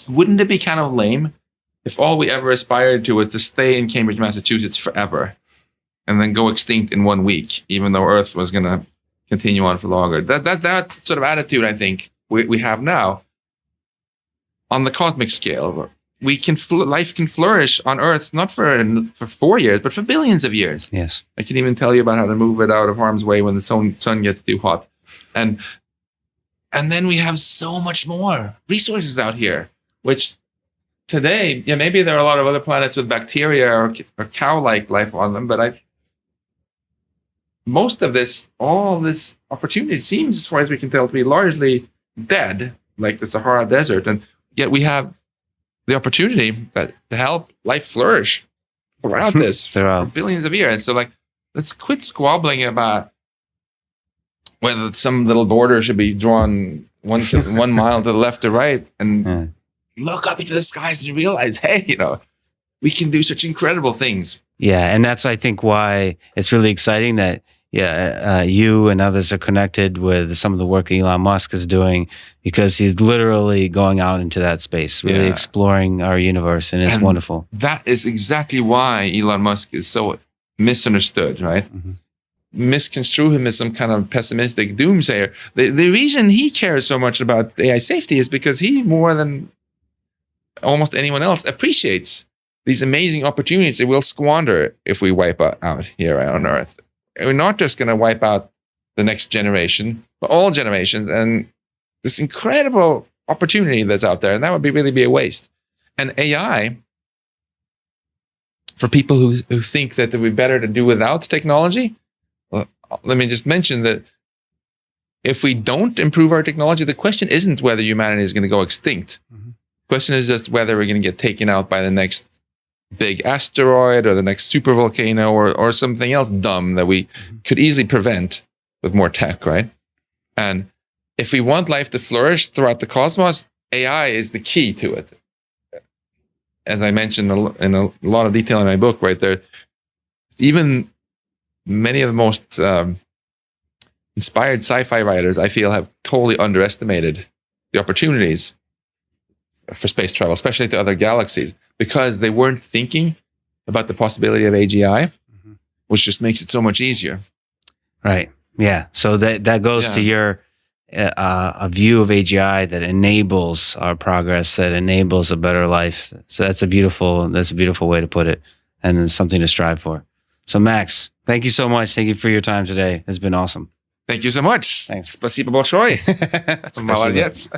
Wouldn't it be kind of lame if all we ever aspired to was to stay in Cambridge, Massachusetts forever and then go extinct in 1 week, even though Earth was going to continue on for longer? That sort of attitude, I think, we have now on the cosmic scale. We can life can flourish on Earth not for 4 years, but for billions of years. Yes, I can even tell you about how to move it out of harm's way when the sun gets too hot, and then we have so much more resources out here. Which today, maybe there are a lot of other planets with bacteria or cow-like life on them, but most of all this opportunity seems, as far as we can tell, to be largely dead, like the Sahara Desert, and yet we have the opportunity to help life flourish throughout this for billions of years. So, let's quit squabbling about whether some little border should be drawn 1 mile to the left or right, and look up into the skies and realize, hey, we can do such incredible things. Yeah, and that's, I think, why it's really exciting that you and others are connected with some of the work Elon Musk is doing, because he's literally going out into that space, really exploring our universe, and it's wonderful. That is exactly why Elon Musk is so misunderstood, right? Mm-hmm. Misconstrue him as some kind of pessimistic doomsayer. The reason he cares so much about AI safety is because he, more than almost anyone else, appreciates these amazing opportunities that we'll squander if we wipe out here on Earth. We're not just going to wipe out the next generation, but all generations, and this incredible opportunity that's out there, and that would really be a waste. And AI, for people who think that it would be better to do without technology, well, let me just mention that if we don't improve our technology, the question isn't whether humanity is going to go extinct. Mm-hmm. The question is just whether we're going to get taken out by the next big asteroid or the next supervolcano or something else dumb that we could easily prevent with more tech, right? And if we want life to flourish throughout the cosmos, AI is the key to it. As I mentioned in a lot of detail in my book, right there, even many of the most inspired sci-fi writers, I feel, have totally underestimated the opportunities for space travel, especially to other galaxies, because they weren't thinking about the possibility of AGI, which just makes it so much easier. Right. Yeah. So that goes to your a view of AGI that enables our progress, that enables a better life. So that's a beautiful way to put it, and it's something to strive for. So Max, thank you so much. Thank you for your time today. It's been awesome. Thank you so much. Thanks. Спасибо большое. Молодец.